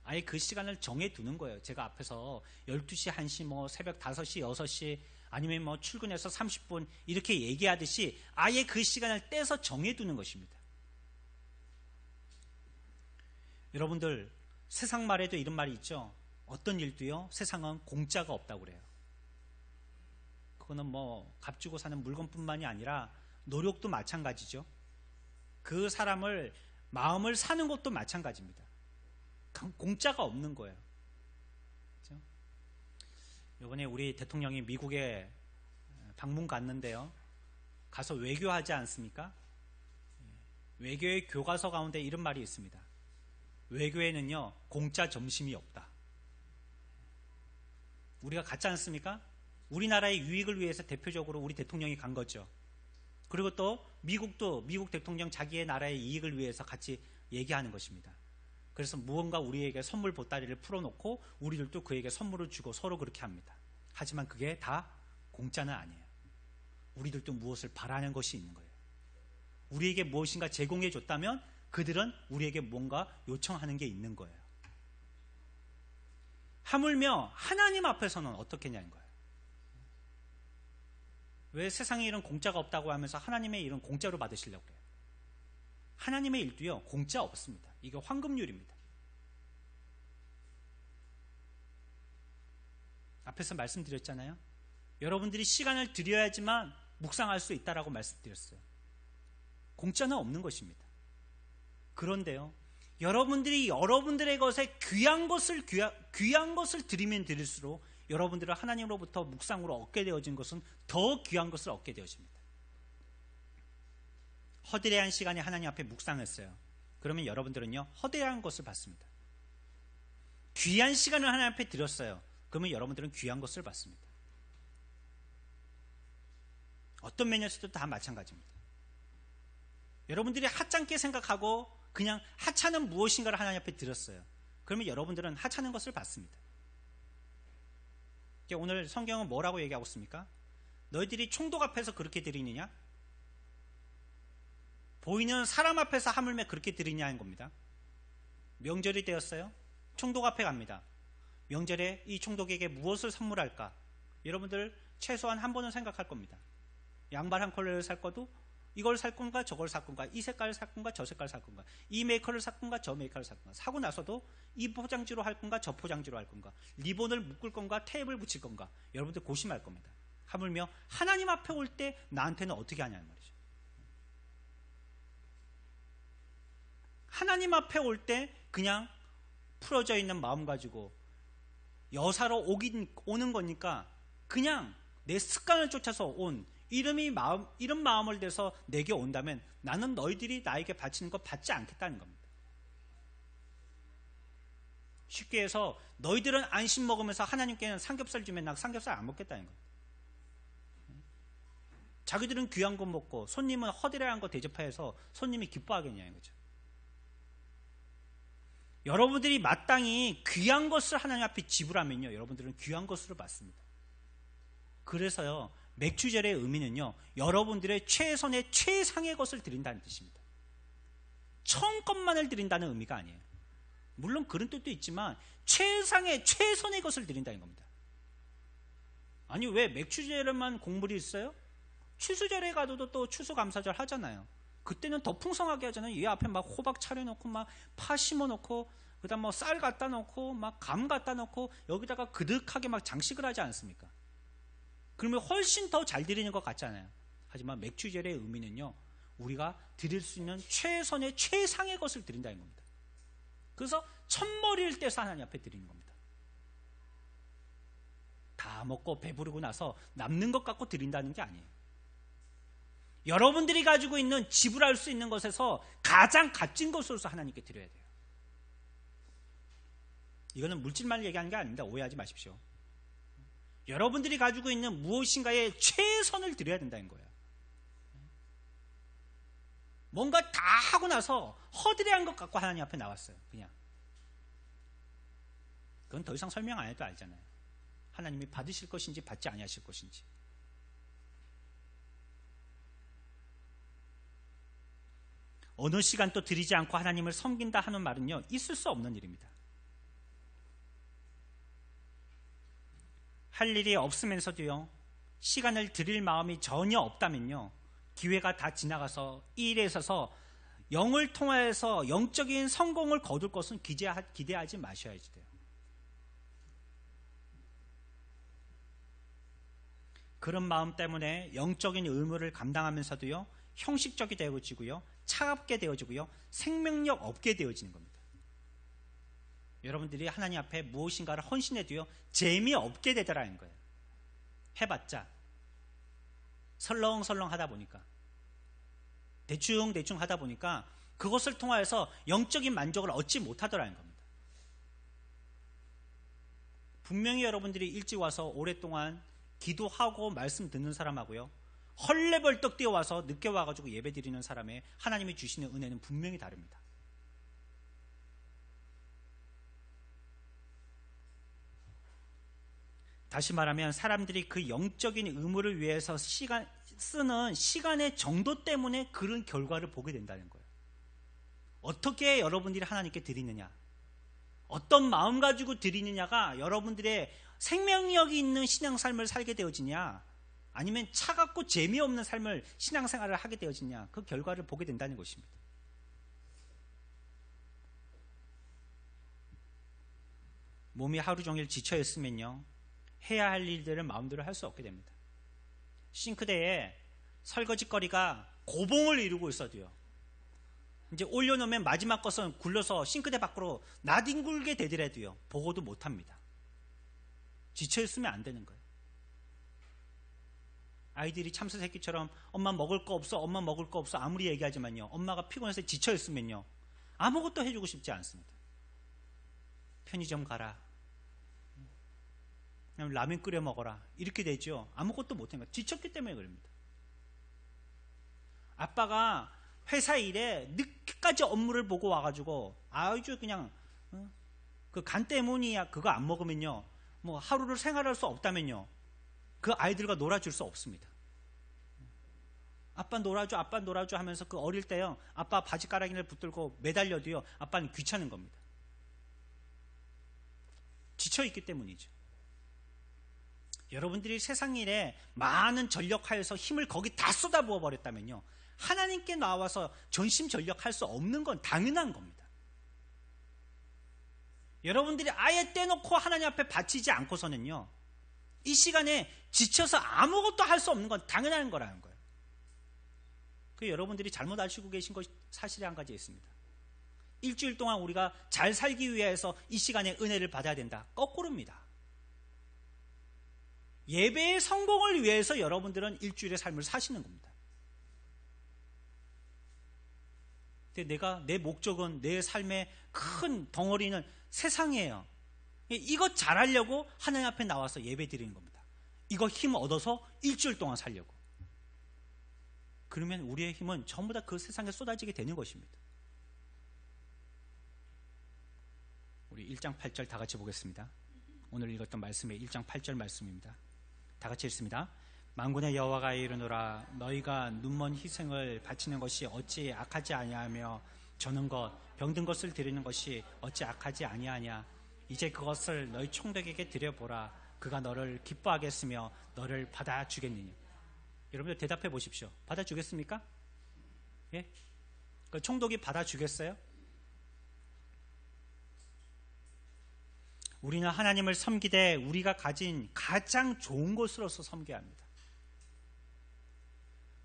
아예 그 시간을 정해두는 거예요. 제가 앞에서 12시, 1시, 뭐 새벽 5시, 6시 아니면 뭐 출근해서 30분 이렇게 얘기하듯이 아예 그 시간을 떼서 정해두는 것입니다. 여러분들, 세상 말에도 이런 말이 있죠. 어떤 일도요, 세상은 공짜가 없다고 그래요. 그거는 뭐 값주고 사는 물건뿐만이 아니라 노력도 마찬가지죠. 그 사람을 마음을 사는 것도 마찬가지입니다. 공짜가 없는 거예요. 그렇죠? 이번에 우리 대통령이 미국에 방문 갔는데요, 가서 외교하지 않습니까? 외교의 교과서 가운데 이런 말이 있습니다. 외교에는요, 공짜 점심이 없다. 우리가 갔지 않습니까? 우리나라의 유익을 위해서 대표적으로 우리 대통령이 간 거죠. 그리고 또 미국도 미국 대통령 자기의 나라의 이익을 위해서 같이 얘기하는 것입니다. 그래서 무언가 우리에게 선물 보따리를 풀어놓고 우리들도 그에게 선물을 주고 서로 그렇게 합니다. 하지만 그게 다 공짜는 아니에요. 우리들도 무엇을 바라는 것이 있는 거예요. 우리에게 무엇인가 제공해 줬다면 그들은 우리에게 뭔가 요청하는 게 있는 거예요. 하물며 하나님 앞에서는 어떻게 하냐는 거예요. 왜 세상에 일은 공짜가 없다고 하면서 하나님의 일은 공짜로 받으시려고 그래요? 하나님의 일도요, 공짜 없습니다. 이게 황금률입니다. 앞에서 말씀드렸잖아요. 여러분들이 시간을 들여야지만 묵상할 수 있다라고 말씀드렸어요. 공짜는 없는 것입니다. 그런데요, 여러분들이 여러분들의 것에 귀한 것을 드리면 드릴수록 여러분들은 하나님으로부터 묵상으로 얻게 되어진 것은 더 귀한 것을 얻게 되어집니다. 허대한 시간에 하나님 앞에 묵상했어요. 그러면 여러분들은요, 허대한 것을 받습니다. 귀한 시간을 하나님 앞에 드렸어요. 그러면 여러분들은 귀한 것을 받습니다. 어떤 면에서도 다 마찬가지입니다. 여러분들이 하찮게 생각하고 그냥 하찮은 무엇인가를 하나님 앞에 드렸어요. 그러면 여러분들은 하찮은 것을 받습니다. 오늘 성경은 뭐라고 얘기하고 있습니까? 너희들이 총독 앞에서 그렇게 드리느냐? 보이는 사람 앞에서 하물며 그렇게 드리냐는 겁니다. 명절이 되었어요. 총독 앞에 갑니다. 명절에 이 총독에게 무엇을 선물할까? 여러분들 최소한 한 번은 생각할 겁니다. 양말 한 컬러를 살 거도 이걸 살 건가 저걸 살 건가, 이 색깔을 살 건가 저 색깔을 살 건가, 이 메이커를 살 건가 저 메이커를 살 건가, 사고 나서도 이 포장지로 할 건가 저 포장지로 할 건가, 리본을 묶을 건가 테이프를 붙일 건가, 여러분들 고심할 겁니다. 하물며 하나님 앞에 올 때 나한테는 어떻게 하냐는 말이죠. 하나님 앞에 올 때 그냥 풀어져 있는 마음 가지고 여사로 오는 거니까 그냥 내 습관을 쫓아서 온 이런 마음을 내서 내게 온다면 나는 너희들이 나에게 바치는 거 받지 않겠다는 겁니다. 쉽게 해서 너희들은 안심 먹으면서 하나님께는 삼겹살 주면 나 삼겹살 안 먹겠다는 겁니다. 자기들은 귀한 거 먹고 손님은 허드레한 거 대접해서 손님이 기뻐하겠냐는 거죠. 여러분들이 마땅히 귀한 것을 하나님 앞에 지불하면요, 여러분들은 귀한 것으로 받습니다. 그래서요, 맥주절의 의미는요, 여러분들의 최선의 최상의 것을 드린다는 뜻입니다. 처음 것만을 드린다는 의미가 아니에요. 물론 그런 뜻도 있지만 최상의 최선의 것을 드린다는 겁니다. 아니, 왜 맥주절에만 곡물이 있어요? 추수절에 가도 또 추수감사절 하잖아요. 그때는 더 풍성하게 하잖아요. 얘 앞에 막 호박 차려놓고 막 파 심어놓고 그다음 뭐 쌀 갖다 놓고 막 감 갖다 놓고 여기다가 그득하게 막 장식을 하지 않습니까? 그러면 훨씬 더 잘 드리는 것 같잖아요. 하지만 맥주절의 의미는요, 우리가 드릴 수 있는 최선의 최상의 것을 드린다는 겁니다. 그래서 첫머리를 떼서 하나님 앞에 드리는 겁니다. 다 먹고 배부르고 나서 남는 것 갖고 드린다는 게 아니에요. 여러분들이 가지고 있는 지불할 수 있는 것에서 가장 값진 것으로서 하나님께 드려야 돼요. 이거는 물질만 얘기하는 게 아닙니다. 오해하지 마십시오. 여러분들이 가지고 있는 무엇인가에 최선을 드려야 된다는 거예요. 뭔가 다 하고 나서 허드레한 것 갖고 하나님 앞에 나왔어요. 그냥. 그건 더 이상 설명 안 해도 알잖아요. 하나님이 받으실 것인지 받지 아니하실 것인지. 어느 시간도 드리지 않고 하나님을 섬긴다 하는 말은요, 있을 수 없는 일입니다. 할 일이 없으면서도요, 시간을 드릴 마음이 전혀 없다면요, 기회가 다 지나가서 이 일에 있어서 영을 통하여서 영적인 성공을 거둘 것은 기대하지 마셔야지 돼요. 그런 마음 때문에 영적인 의무를 감당하면서도요, 형식적이 되어지고요, 차갑게 되어지고요, 생명력 없게 되어지는 겁니다. 여러분들이 하나님 앞에 무엇인가를 헌신해도요, 재미없게 되더라는 거예요. 해봤자 설렁설렁 하다 보니까, 대충 하다 보니까 그것을 통하여서 영적인 만족을 얻지 못하더라는 겁니다. 분명히 여러분들이 일찍 와서 오랫동안 기도하고 말씀 듣는 사람하고요, 헐레벌떡 뛰어와서 늦게 와가지고 예배 드리는 사람의 하나님이 주시는 은혜는 분명히 다릅니다. 다시 말하면 사람들이 그 영적인 의무를 위해서 쓰는 시간의 정도 때문에 그런 결과를 보게 된다는 거예요. 어떻게 여러분들이 하나님께 드리느냐, 어떤 마음 가지고 드리느냐가 여러분들의 생명력이 있는 신앙삶을 살게 되어지냐, 아니면 차갑고 재미없는 삶을 신앙생활을 하게 되어지냐, 그 결과를 보게 된다는 것입니다. 몸이 하루 종일 지쳐 있으면요, 해야 할 일들을 마음대로 할 수 없게 됩니다. 싱크대에 설거지거리가 고봉을 이루고 있어도요, 이제 올려놓으면 마지막 것은 굴러서 싱크대 밖으로 나뒹굴게 되더라도요, 보고도 못합니다. 지쳐 있으면 안 되는 거예요. 아이들이 참새 새끼처럼 엄마 먹을 거 없어, 엄마 먹을 거 없어 아무리 얘기하지만요, 엄마가 피곤해서 지쳐 있으면요, 아무것도 해주고 싶지 않습니다. 편의점 가라, 라면 끓여 먹어라, 이렇게 되죠. 아무것도 못한 거예요. 지쳤기 때문에 그럽니다. 아빠가 회사 일에 늦게까지 업무를 보고 와가지고 아주 그냥 그 간 때문이야 그거 안 먹으면요 뭐 하루를 생활할 수 없다면요 그 아이들과 놀아줄 수 없습니다. 아빠 놀아줘 아빠 놀아줘 하면서 그 어릴 때요 아빠 바지가랑이를 붙들고 매달려도요 아빠는 귀찮은 겁니다. 지쳐있기 때문이죠. 여러분들이 세상 일에 많은 전력하여서 힘을 거기 다 쏟아부어 버렸다면요 하나님께 나와서 전심전력할 수 없는 건 당연한 겁니다. 여러분들이 아예 떼놓고 하나님 앞에 바치지 않고서는요 이 시간에 지쳐서 아무것도 할 수 없는 건 당연한 거라는 거예요. 그 여러분들이 잘못 알고 계신 것 사실이 한 가지 있습니다. 일주일 동안 우리가 잘 살기 위해서 이 시간에 은혜를 받아야 된다. 거꾸로입니다. 예배의 성공을 위해서 여러분들은 일주일의 삶을 사시는 겁니다. 근데 내 목적은 내 삶의 큰 덩어리는 세상이에요. 이것 잘하려고 하나님 앞에 나와서 예배 드리는 겁니다. 이거 힘 얻어서 일주일 동안 살려고. 그러면 우리의 힘은 전부 다 그 세상에 쏟아지게 되는 것입니다. 우리 1장 8절 다 같이 보겠습니다. 오늘 읽었던 말씀의 1장 8절 말씀입니다. 다 같이 읽습니다. 만군의 여호와가 이르노라 너희가 눈먼 희생을 바치는 것이 어찌 악하지 아니하며 저는 것 병든 것을 드리는 것이 어찌 악하지 아니하냐. 이제 그것을 너희 총독에게 드려보라. 그가 너를 기뻐하겠으며 너를 받아주겠느냐. 여러분들 대답해 보십시오. 받아주겠습니까? 예? 그 총독이 받아주겠어요? 우리는 하나님을 섬기되 우리가 가진 가장 좋은 것으로서 섬겨야 합니다.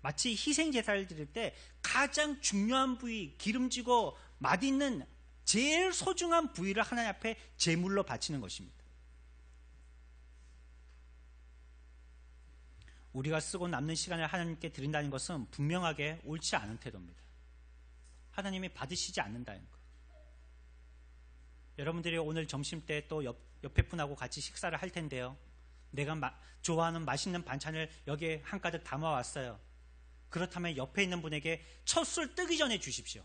마치 희생 제사를 드릴 때 가장 중요한 부위, 기름지고 맛있는 제일 소중한 부위를 하나님 앞에 제물로 바치는 것입니다. 우리가 쓰고 남는 시간을 하나님께 드린다는 것은 분명하게 옳지 않은 태도입니다. 하나님이 받으시지 않는다는 것. 여러분들이 오늘 점심때 또 옆에 분하고 같이 식사를 할 텐데요. 내가 좋아하는 맛있는 반찬을 여기에 한가득 담아왔어요. 그렇다면 옆에 있는 분에게 첫 술 뜨기 전에 주십시오.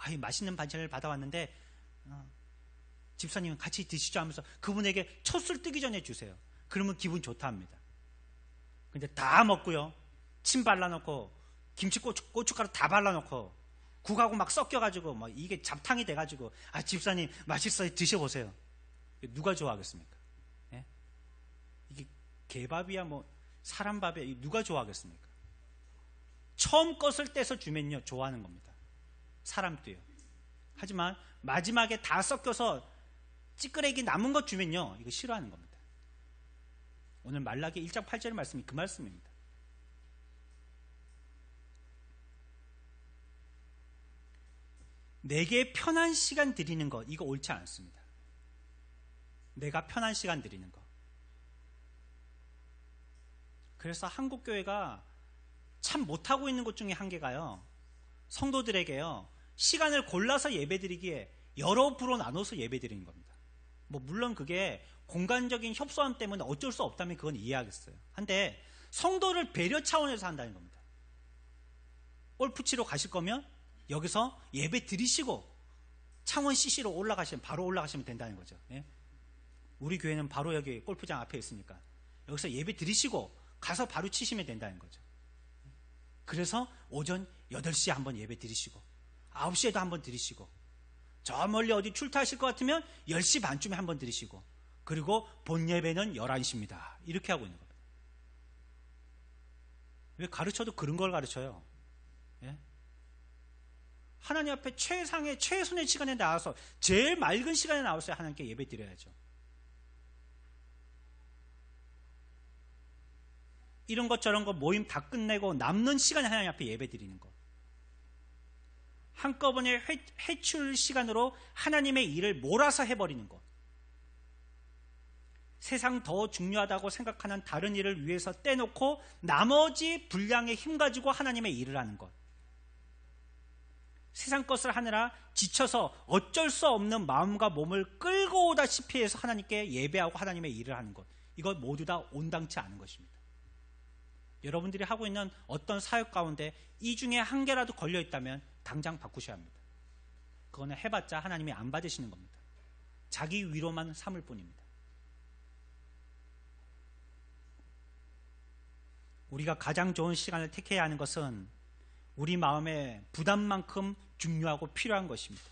이 맛있는 반찬을 받아왔는데 집사님 같이 드시죠 하면서 그분에게 첫 술 뜨기 전에 주세요. 그러면 기분 좋다 합니다. 근데 다 먹고요. 침 발라놓고 김치 고춧가루 다 발라놓고 국하고 막 섞여가지고 막 이게 잡탕이 돼가지고 집사님 맛있어요 드셔보세요. 누가 좋아하겠습니까? 예? 이게 개밥이야 뭐 사람 밥이야 누가 좋아하겠습니까? 처음 것을 떼서 주면요 좋아하는 겁니다. 사람도요. 하지만 마지막에 다 섞여서 찌끄레기 남은 것 주면요 이거 싫어하는 겁니다. 오늘 말라기 1장 8절의 말씀이 그 말씀입니다. 내게 편한 시간 드리는 것 이거 옳지 않습니다. 내가 편한 시간 드리는 것. 그래서 한국교회가 참 못하고 있는 것 중에 한 개가요. 성도들에게요. 시간을 골라서 예배드리기에 여러 부로 나눠서 예배드리는 겁니다. 뭐 물론 그게 공간적인 협소함 때문에 어쩔 수 없다면 그건 이해하겠어요. 한데 성도를 배려 차원에서 한다는 겁니다. 골프 치러 가실 거면 여기서 예배 드리시고 창원 CC로 바로 올라가시면 된다는 거죠. 예? 우리 교회는 바로 여기 골프장 앞에 있으니까 여기서 예배 드리시고 가서 바로 치시면 된다는 거죠. 그래서 오전 8시에 한번 예배 드리시고 9시에도 한번 드리시고 저 멀리 어디 출타하실 것 같으면 10시 반쯤에 한번 드리시고 그리고 본 예배는 11시입니다. 이렇게 하고 있는 겁니다. 왜 가르쳐도 그런 걸 가르쳐요? 예? 하나님 앞에 최상의 최선의 시간에 나와서 제일 맑은 시간에 나와서 하나님께 예배 드려야죠. 이런 것 저런 것 모임 다 끝내고 남는 시간에 하나님 앞에 예배 드리는 것. 한꺼번에 회출 시간으로 하나님의 일을 몰아서 해버리는 것. 세상 더 중요하다고 생각하는 다른 일을 위해서 떼놓고 나머지 분량의 힘 가지고 하나님의 일을 하는 것. 세상 것을 하느라 지쳐서 어쩔 수 없는 마음과 몸을 끌고 오다시피 해서 하나님께 예배하고 하나님의 일을 하는 것. 이것 모두 다 온당치 않은 것입니다. 여러분들이 하고 있는 어떤 사역 가운데 이 중에 한 개라도 걸려 있다면 당장 바꾸셔야 합니다. 그거는 해봤자 하나님이 안 받으시는 겁니다. 자기 위로만 삼을 뿐입니다. 우리가 가장 좋은 시간을 택해야 하는 것은 우리 마음의 부담만큼 중요하고 필요한 것입니다.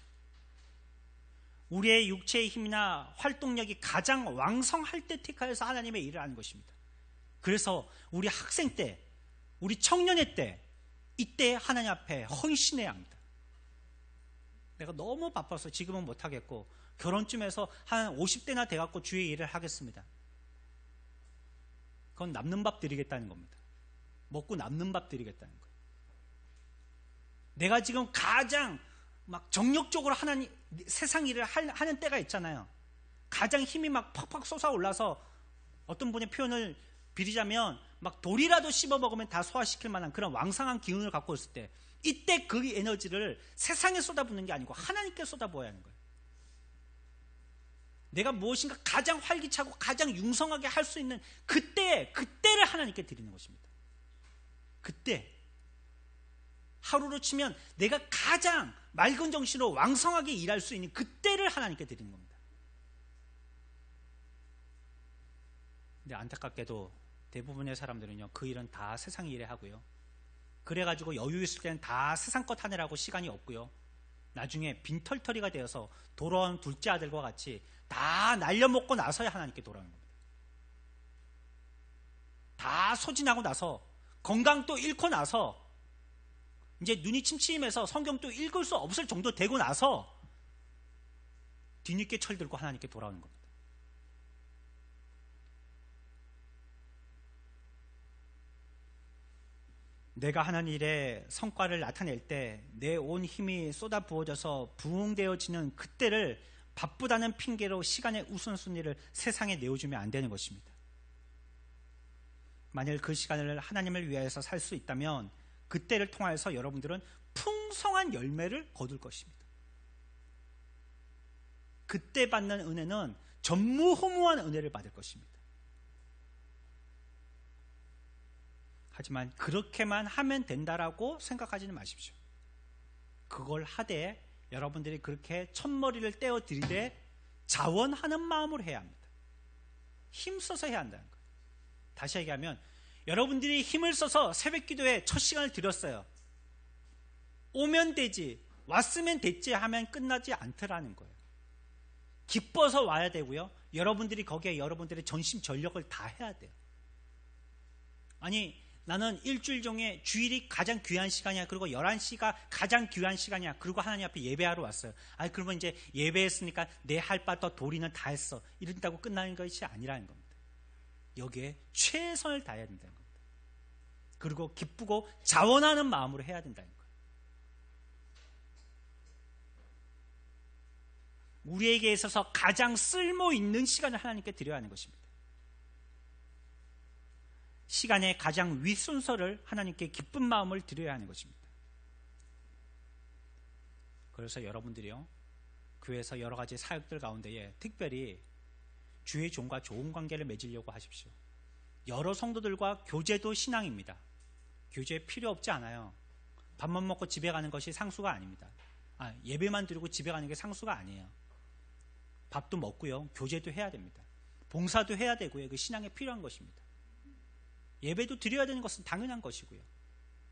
우리의 육체의 힘이나 활동력이 가장 왕성할 때 택하여서 하나님의 일을 하는 것입니다. 그래서 우리 학생 때, 우리 청년의 때, 이때 하나님 앞에 헌신해야 합니다. 내가 너무 바빠서 지금은 못하겠고 결혼쯤에서 한 50대나 돼갖고 주의 일을 하겠습니다. 그건 남는 밥 드리겠다는 겁니다. 먹고 남는 밥 드리겠다는 거예요. 내가 지금 가장 막 정력적으로 하나님 세상 일을 하는 때가 있잖아요. 가장 힘이 막 팍팍 솟아올라서 어떤 분의 표현을 빌리자면 막 돌이라도 씹어 먹으면 다 소화시킬 만한 그런 왕성한 기운을 갖고 있을 때, 이때 그 에너지를 세상에 쏟아붓는 게 아니고 하나님께 쏟아부어야 하는 거예요. 내가 무엇인가 가장 활기차고 가장 융성하게 할 수 있는 그때를 하나님께 드리는 것입니다. 그때 하루로 치면 내가 가장 맑은 정신으로 왕성하게 일할 수 있는 그때를 하나님께 드리는 겁니다. 근데 안타깝게도 대부분의 사람들은요, 그 일은 다 세상 일에 하고요, 그래가지고 여유 있을 때는 다 세상 것 하느라고 시간이 없고요, 나중에 빈털터리가 되어서 돌아온 둘째 아들과 같이 다 날려먹고 나서야 하나님께 돌아오는 겁니다. 다 소진하고 나서 건강도 잃고 나서 이제 눈이 침침해서 성경도 읽을 수 없을 정도 되고 나서 뒤늦게 철들고 하나님께 돌아오는 겁니다. 내가 하는 일에 성과를 나타낼 때 내 온 힘이 쏟아 부어져서 부흥되어지는 그때를 바쁘다는 핑계로 시간의 우선순위를 세상에 내어주면 안 되는 것입니다. 만일 그 시간을 하나님을 위하여서 살 수 있다면 그때를 통하여서 여러분들은 풍성한 열매를 거둘 것입니다. 그때 받는 은혜는 전무후무한 은혜를 받을 것입니다. 하지만 그렇게만 하면 된다라고 생각하지는 마십시오. 그걸 하되 여러분들이 그렇게 첫머리를 떼어 들이되 자원하는 마음으로 해야 합니다. 힘써서 해야 한다는 거예요. 다시 얘기하면 여러분들이 힘을 써서 새벽기도에 첫 시간을 드렸어요. 오면 되지, 왔으면 됐지 하면 끝나지 않더라는 거예요. 기뻐서 와야 되고요, 여러분들이 거기에 여러분들의 전심 전력을 다 해야 돼요. 아니, 나는 일주일 중에 주일이 가장 귀한 시간이야, 그리고 11시가 가장 귀한 시간이야, 그리고 하나님 앞에 예배하러 왔어요. 아니, 그러면 이제 예배했으니까 내 할 바 더 도리는 다 했어, 이런다고 끝나는 것이 아니라는 겁니다. 여기에 최선을 다해야 된다는 겁니다. 그리고 기쁘고 자원하는 마음으로 해야 된다는 거예요. 우리에게 있어서 가장 쓸모 있는 시간을 하나님께 드려야 하는 것입니다. 시간의 가장 윗순서를 하나님께 기쁜 마음을 드려야 하는 것입니다. 그래서 여러분들이요, 교회에서 여러 가지 사역들 가운데에 특별히 주의 종과 좋은 관계를 맺으려고 하십시오. 여러 성도들과 교제도 신앙입니다. 교제 필요 없지 않아요. 밥만 먹고 집에 가는 것이 상수가 아닙니다. 예배만 드리고 집에 가는 게 상수가 아니에요. 밥도 먹고요, 교제도 해야 됩니다. 봉사도 해야 되고요, 그 신앙에 필요한 것입니다. 예배도 드려야 되는 것은 당연한 것이고요.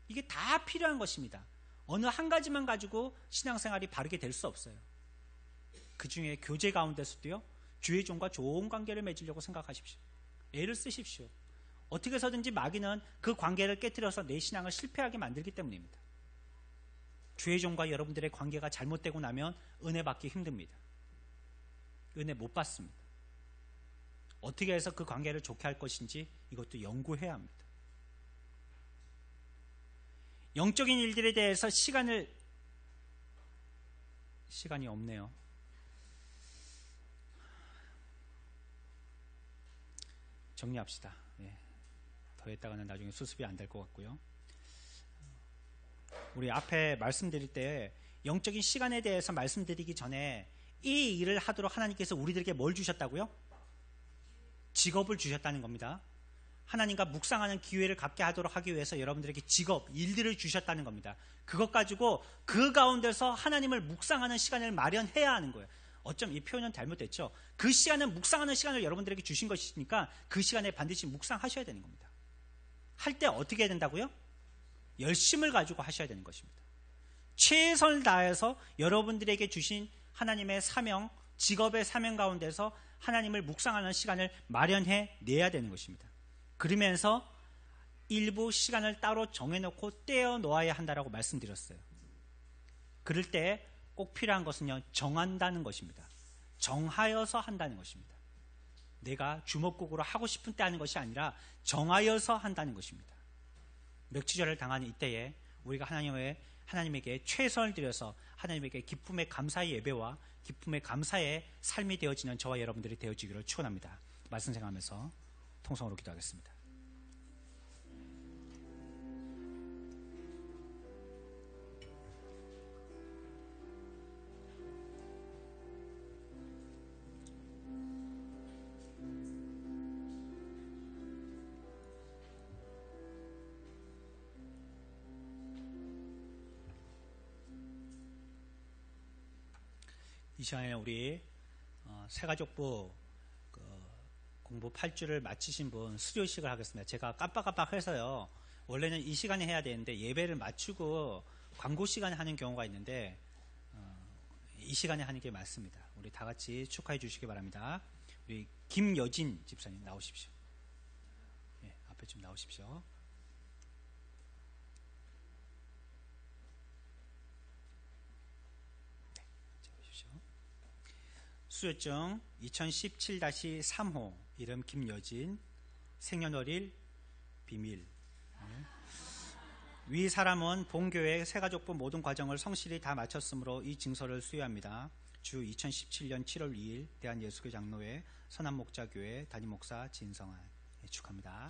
이게 다 필요한 것입니다. 어느 한 가지만 가지고 신앙생활이 바르게 될 수 없어요. 그 중에 교제 가운데서도요, 주의 종과 좋은 관계를 맺으려고 생각하십시오. 애를 쓰십시오. 어떻게 해서든지 마귀는 그 관계를 깨뜨려서 내 신앙을 실패하게 만들기 때문입니다. 주의 종과 여러분들의 관계가 잘못되고 나면 은혜 받기 힘듭니다. 은혜 못 받습니다. 어떻게 해서 그 관계를 좋게 할 것인지 이것도 연구해야 합니다. 영적인 일들에 대해서 시간이 없네요. 정리합시다. 더 했다가는 나중에 수습이 안 될 것 같고요. 우리 앞에 말씀드릴 때 영적인 시간에 대해서 말씀드리기 전에 이 일을 하도록 하나님께서 우리들에게 뭘 주셨다고요? 직업을 주셨다는 겁니다. 하나님과 묵상하는 기회를 갖게 하도록 하기 위해서 여러분들에게 직업, 일들을 주셨다는 겁니다. 그것 가지고 그 가운데서 하나님을 묵상하는 시간을 마련해야 하는 거예요. 어쩜 이 표현은 잘못됐죠. 그 시간은 묵상하는 시간을 여러분들에게 주신 것이니까 그 시간에 반드시 묵상하셔야 되는 겁니다. 할 때 어떻게 해야 된다고요? 열심을 가지고 하셔야 되는 것입니다. 최선을 다해서 여러분들에게 주신 하나님의 사명, 직업의 사명 가운데서 하나님을 묵상하는 시간을 마련해 내야 되는 것입니다. 그러면서 일부 시간을 따로 정해놓고 떼어 놓아야 한다라고 말씀드렸어요. 그럴 때 꼭 필요한 것은요, 정한다는 것입니다. 정하여서 한다는 것입니다. 내가 주먹국으로 하고 싶은 때 하는 것이 아니라 정하여서 한다는 것입니다. 멱치절을 당하는 이때에 우리가 하나님에게 최선을 들여서 하나님에게 기쁨의 감사의 예배와 기쁨의 감사의 삶이 되어지는 저와 여러분들이 되어지기를 축원합니다. 말씀 생각하면서 통성으로 기도하겠습니다. 이 시간에 우리 새가족부 공부 8주를 마치신 분 수료식을 하겠습니다. 제가 깜빡깜빡해서요. 원래는 이 시간에 해야 되는데 예배를 마치고 광고 시간에 하는 경우가 있는데 이 시간에 하는 게 맞습니다. 우리 다 같이 축하해 주시기 바랍니다. 우리 김여진 집사님 나오십시오. 네, 앞에 좀 나오십시오. 수료증 2017-3호 이름 김여진, 생년월일 비밀. 위 사람은 본교회 새가족부 모든 과정을 성실히 다 마쳤으므로 이 증서를 수여합니다. 주 2017년 7월 2일 대한예수교 장로회 선한목자교회 담임목사 진성환. 네, 축하합니다.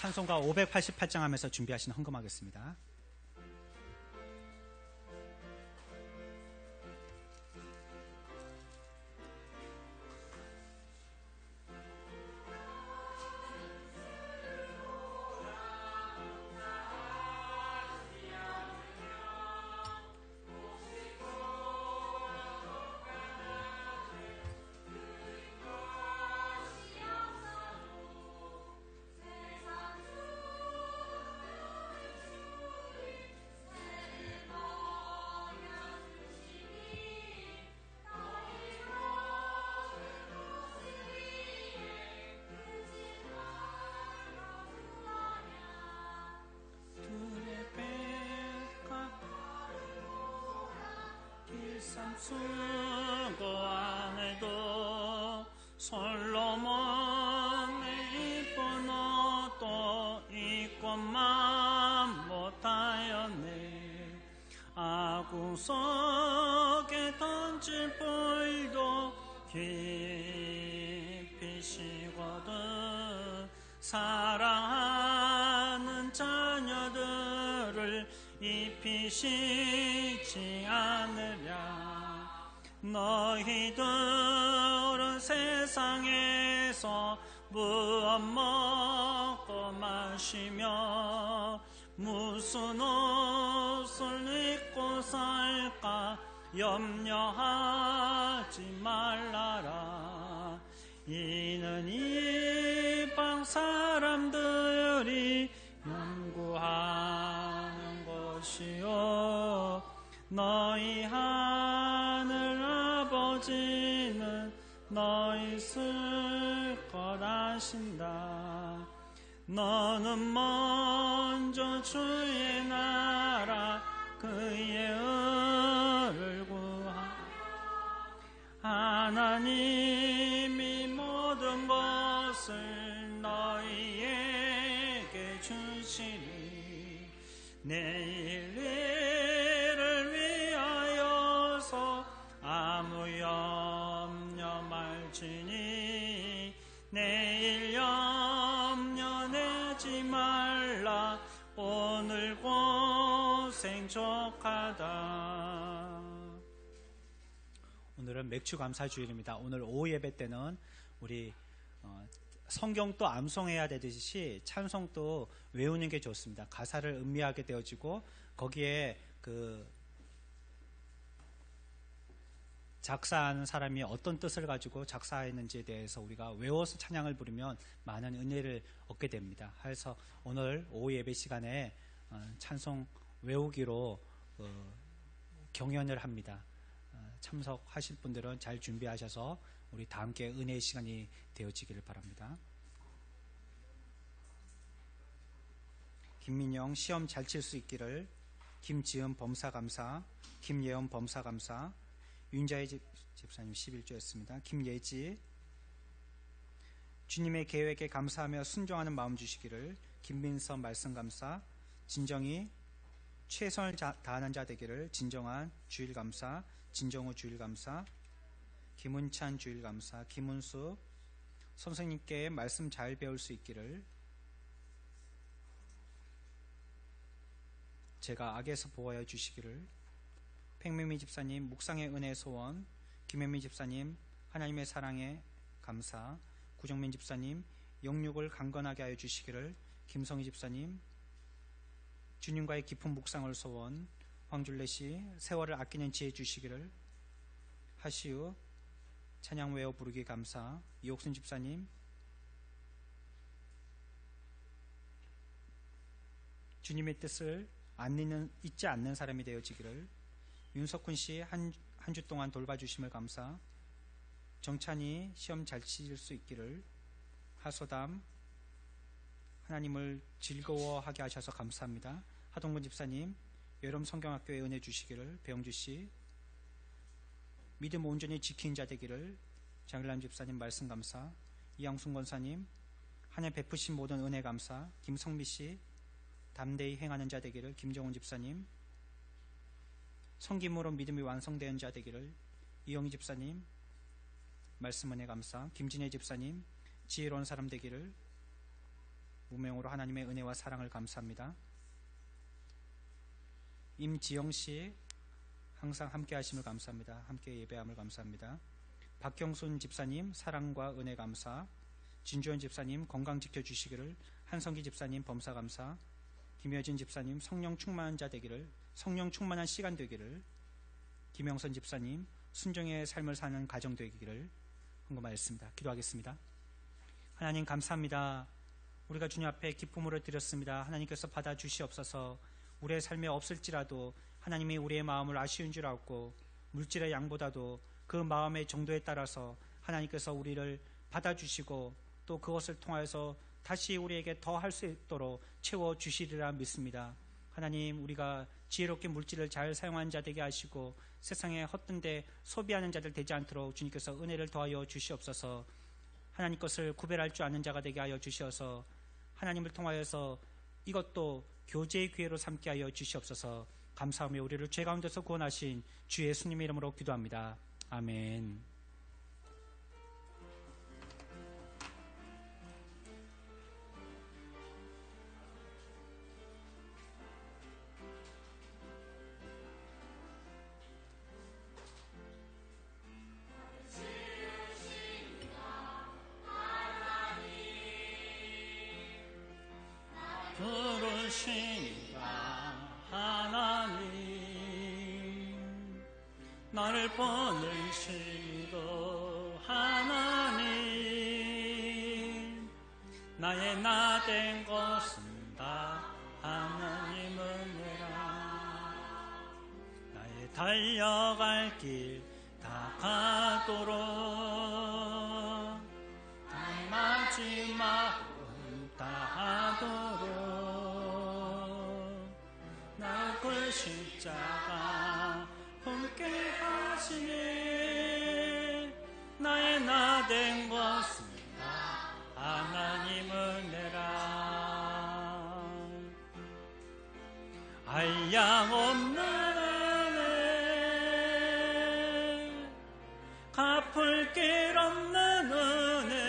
찬송가 588장 하면서 준비하신 헌금하겠습니다. 수고 안 해도 솔로몬의 이쁜 옷도 입고만 못하였네. 아구석에 던질 불도 깊이 식거든. 사랑하는 자녀들을 입히시지 않으랴. 너희들은 세상에서 무엇 먹고 마시며 무슨 옷을 입고 살까 염려하지 말라라. 이는 이방 사람들이 연구하는 것이요 너희 하늘 아버지는 너희 쓸 것 아신다. 너는 먼저 주의 나라 그의 의를 구하라. 하나님이 모든 것을 너희에게 주시니 내일 일을 위하여서 아무 염려 말지니 내일 염려 내지 말라. 오늘 고생 생족하다. 오늘은 맥주 감사 주일입니다. 오늘 오후 예배 때는 우리 성경도 암송해야 되듯이 찬송도 외우는 게 좋습니다. 가사를 음미하게 되어지고 거기에 그 작사하는 사람이 어떤 뜻을 가지고 작사했는지에 대해서 우리가 외워서 찬양을 부르면 많은 은혜를 얻게 됩니다. 그래서 오늘 오후 예배 시간에 찬송 외우기로 경연을 합니다. 참석하실 분들은 잘 준비하셔서 우리 다 함께 은혜의 시간이 되어지기를 바랍니다. 김민영 시험 잘 칠 수 있기를. 김지은 범사감사. 김예원 범사감사. 윤자희 집사님 11조였습니다. 김예지 주님의 계획에 감사하며 순종하는 마음 주시기를. 김민선 말씀감사. 진정이 최선을 다하는 자 되기를. 진정한 주일감사. 진정우 주일감사. 김은찬 주일감사. 김은수 선생님께 말씀 잘 배울 수 있기를. 제가 악에서 보호하여 주시기를. 팽미미 집사님 묵상의 은혜 소원. 김혜미 집사님 하나님의 사랑에 감사. 구정민 집사님 영육을 강건하게 하여 주시기를. 김성희 집사님 주님과의 깊은 묵상을 소원. 황줄레씨 세월을 아끼는 지혜 주시기를. 하시우 찬양 외워 부르기 감사. 이옥순 집사님 주님의 뜻을 잊지 않는 사람이 되어지기를. 윤석훈씨 한 주 동안 돌봐주심을 감사. 정찬이 시험 잘 치실 수 있기를. 하소담 하나님을 즐거워하게 하셔서 감사합니다. 하동근 집사님 여름 성경학교에 은혜 주시기를. 배영주씨 믿음 온전히 지킨 자 되기를. 장일남 집사님 말씀 감사. 이양순 권사님 하나님 베푸신 모든 은혜 감사. 김성미씨 담대히 행하는 자 되기를. 김정훈 집사님 성김으로 믿음이 완성되는 자 되기를. 이영희 집사님 말씀 은혜 감사. 김진혜 집사님 지혜로운 사람 되기를. 무명으로 하나님의 은혜와 사랑을 감사합니다. 임지영씨 항상 함께 하심을 감사합니다. 함께 예배함을 감사합니다. 박경순 집사님 사랑과 은혜 감사. 진주원 집사님 건강 지켜주시기를. 한성기 집사님 범사 감사. 김여진 집사님 성령 충만한 자 되기를. 성령 충만한 시간 되기를. 김영선 집사님 순종의 삶을 사는 가정 되기를 헌금하였습니다. 기도하겠습니다. 하나님 감사합니다. 우리가 주님 앞에 기쁨으로 드렸습니다. 하나님께서 받아주시옵소서. 우리의 삶에 없을지라도 하나님이 우리의 마음을 아쉬운 줄 알고 물질의 양보다도 그 마음의 정도에 따라서 하나님께서 우리를 받아주시고 또 그것을 통하여서 다시 우리에게 더 할 수 있도록 채워주시리라 믿습니다. 하나님 우리가 지혜롭게 물질을 잘 사용하는 자 되게 하시고 세상에 헛된 데 소비하는 자들 되지 않도록 주님께서 은혜를 더하여 주시옵소서. 하나님 것을 구별할 줄 아는 자가 되게 하여 주시어서 하나님을 통하여서 이것도 교제의 기회로 삼게 하여 주시옵소서. 감사하며 우리를 죄 가운데서 구원하신 주 예수님의 이름으로 기도합니다. 아멘. 부르시니가 하나님 나를 보내시고 하나님 나의 나 된 것은 다 하나님 은혜라. 나의 달려갈 길 다 가도록 마지막은 다 하도록 나 그 십자가 함께 하시니 나의 나 된 것은 다 하나님 은혜라. 한량 없는 은혜 갚을 길 없는 은혜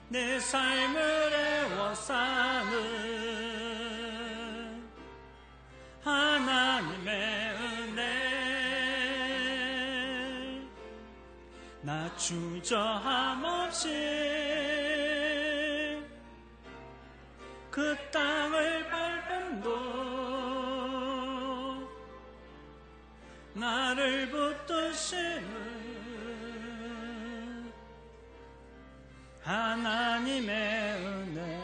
내 삶을 애워싸는 나 주저함 없이 그 땅을 밟음도 나를 붙드시는 하나님의 은혜.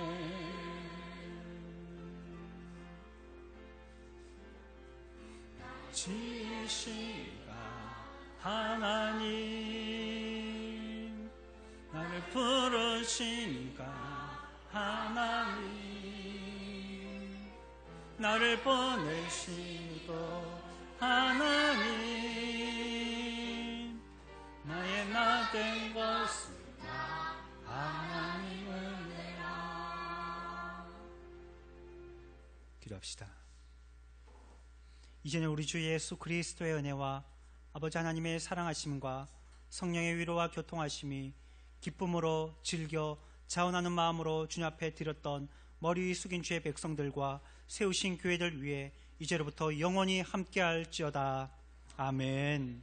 지시가 하나님, 나를 부르시니까 하나님, 나를 보내시고 하나님, 나의 나 된 것은 하나님의 은혜라. 기도합시다. 이제는 우리 주 예수 그리스도의 은혜와 아버지 하나님의 사랑하심과 성령의 위로와 교통하심이 기쁨으로 즐겨 자원하는 마음으로 주님 앞에 드렸던 머리 숙인 주의 백성들과 세우신 교회들 위해 이제로부터 영원히 함께할지어다. 아멘.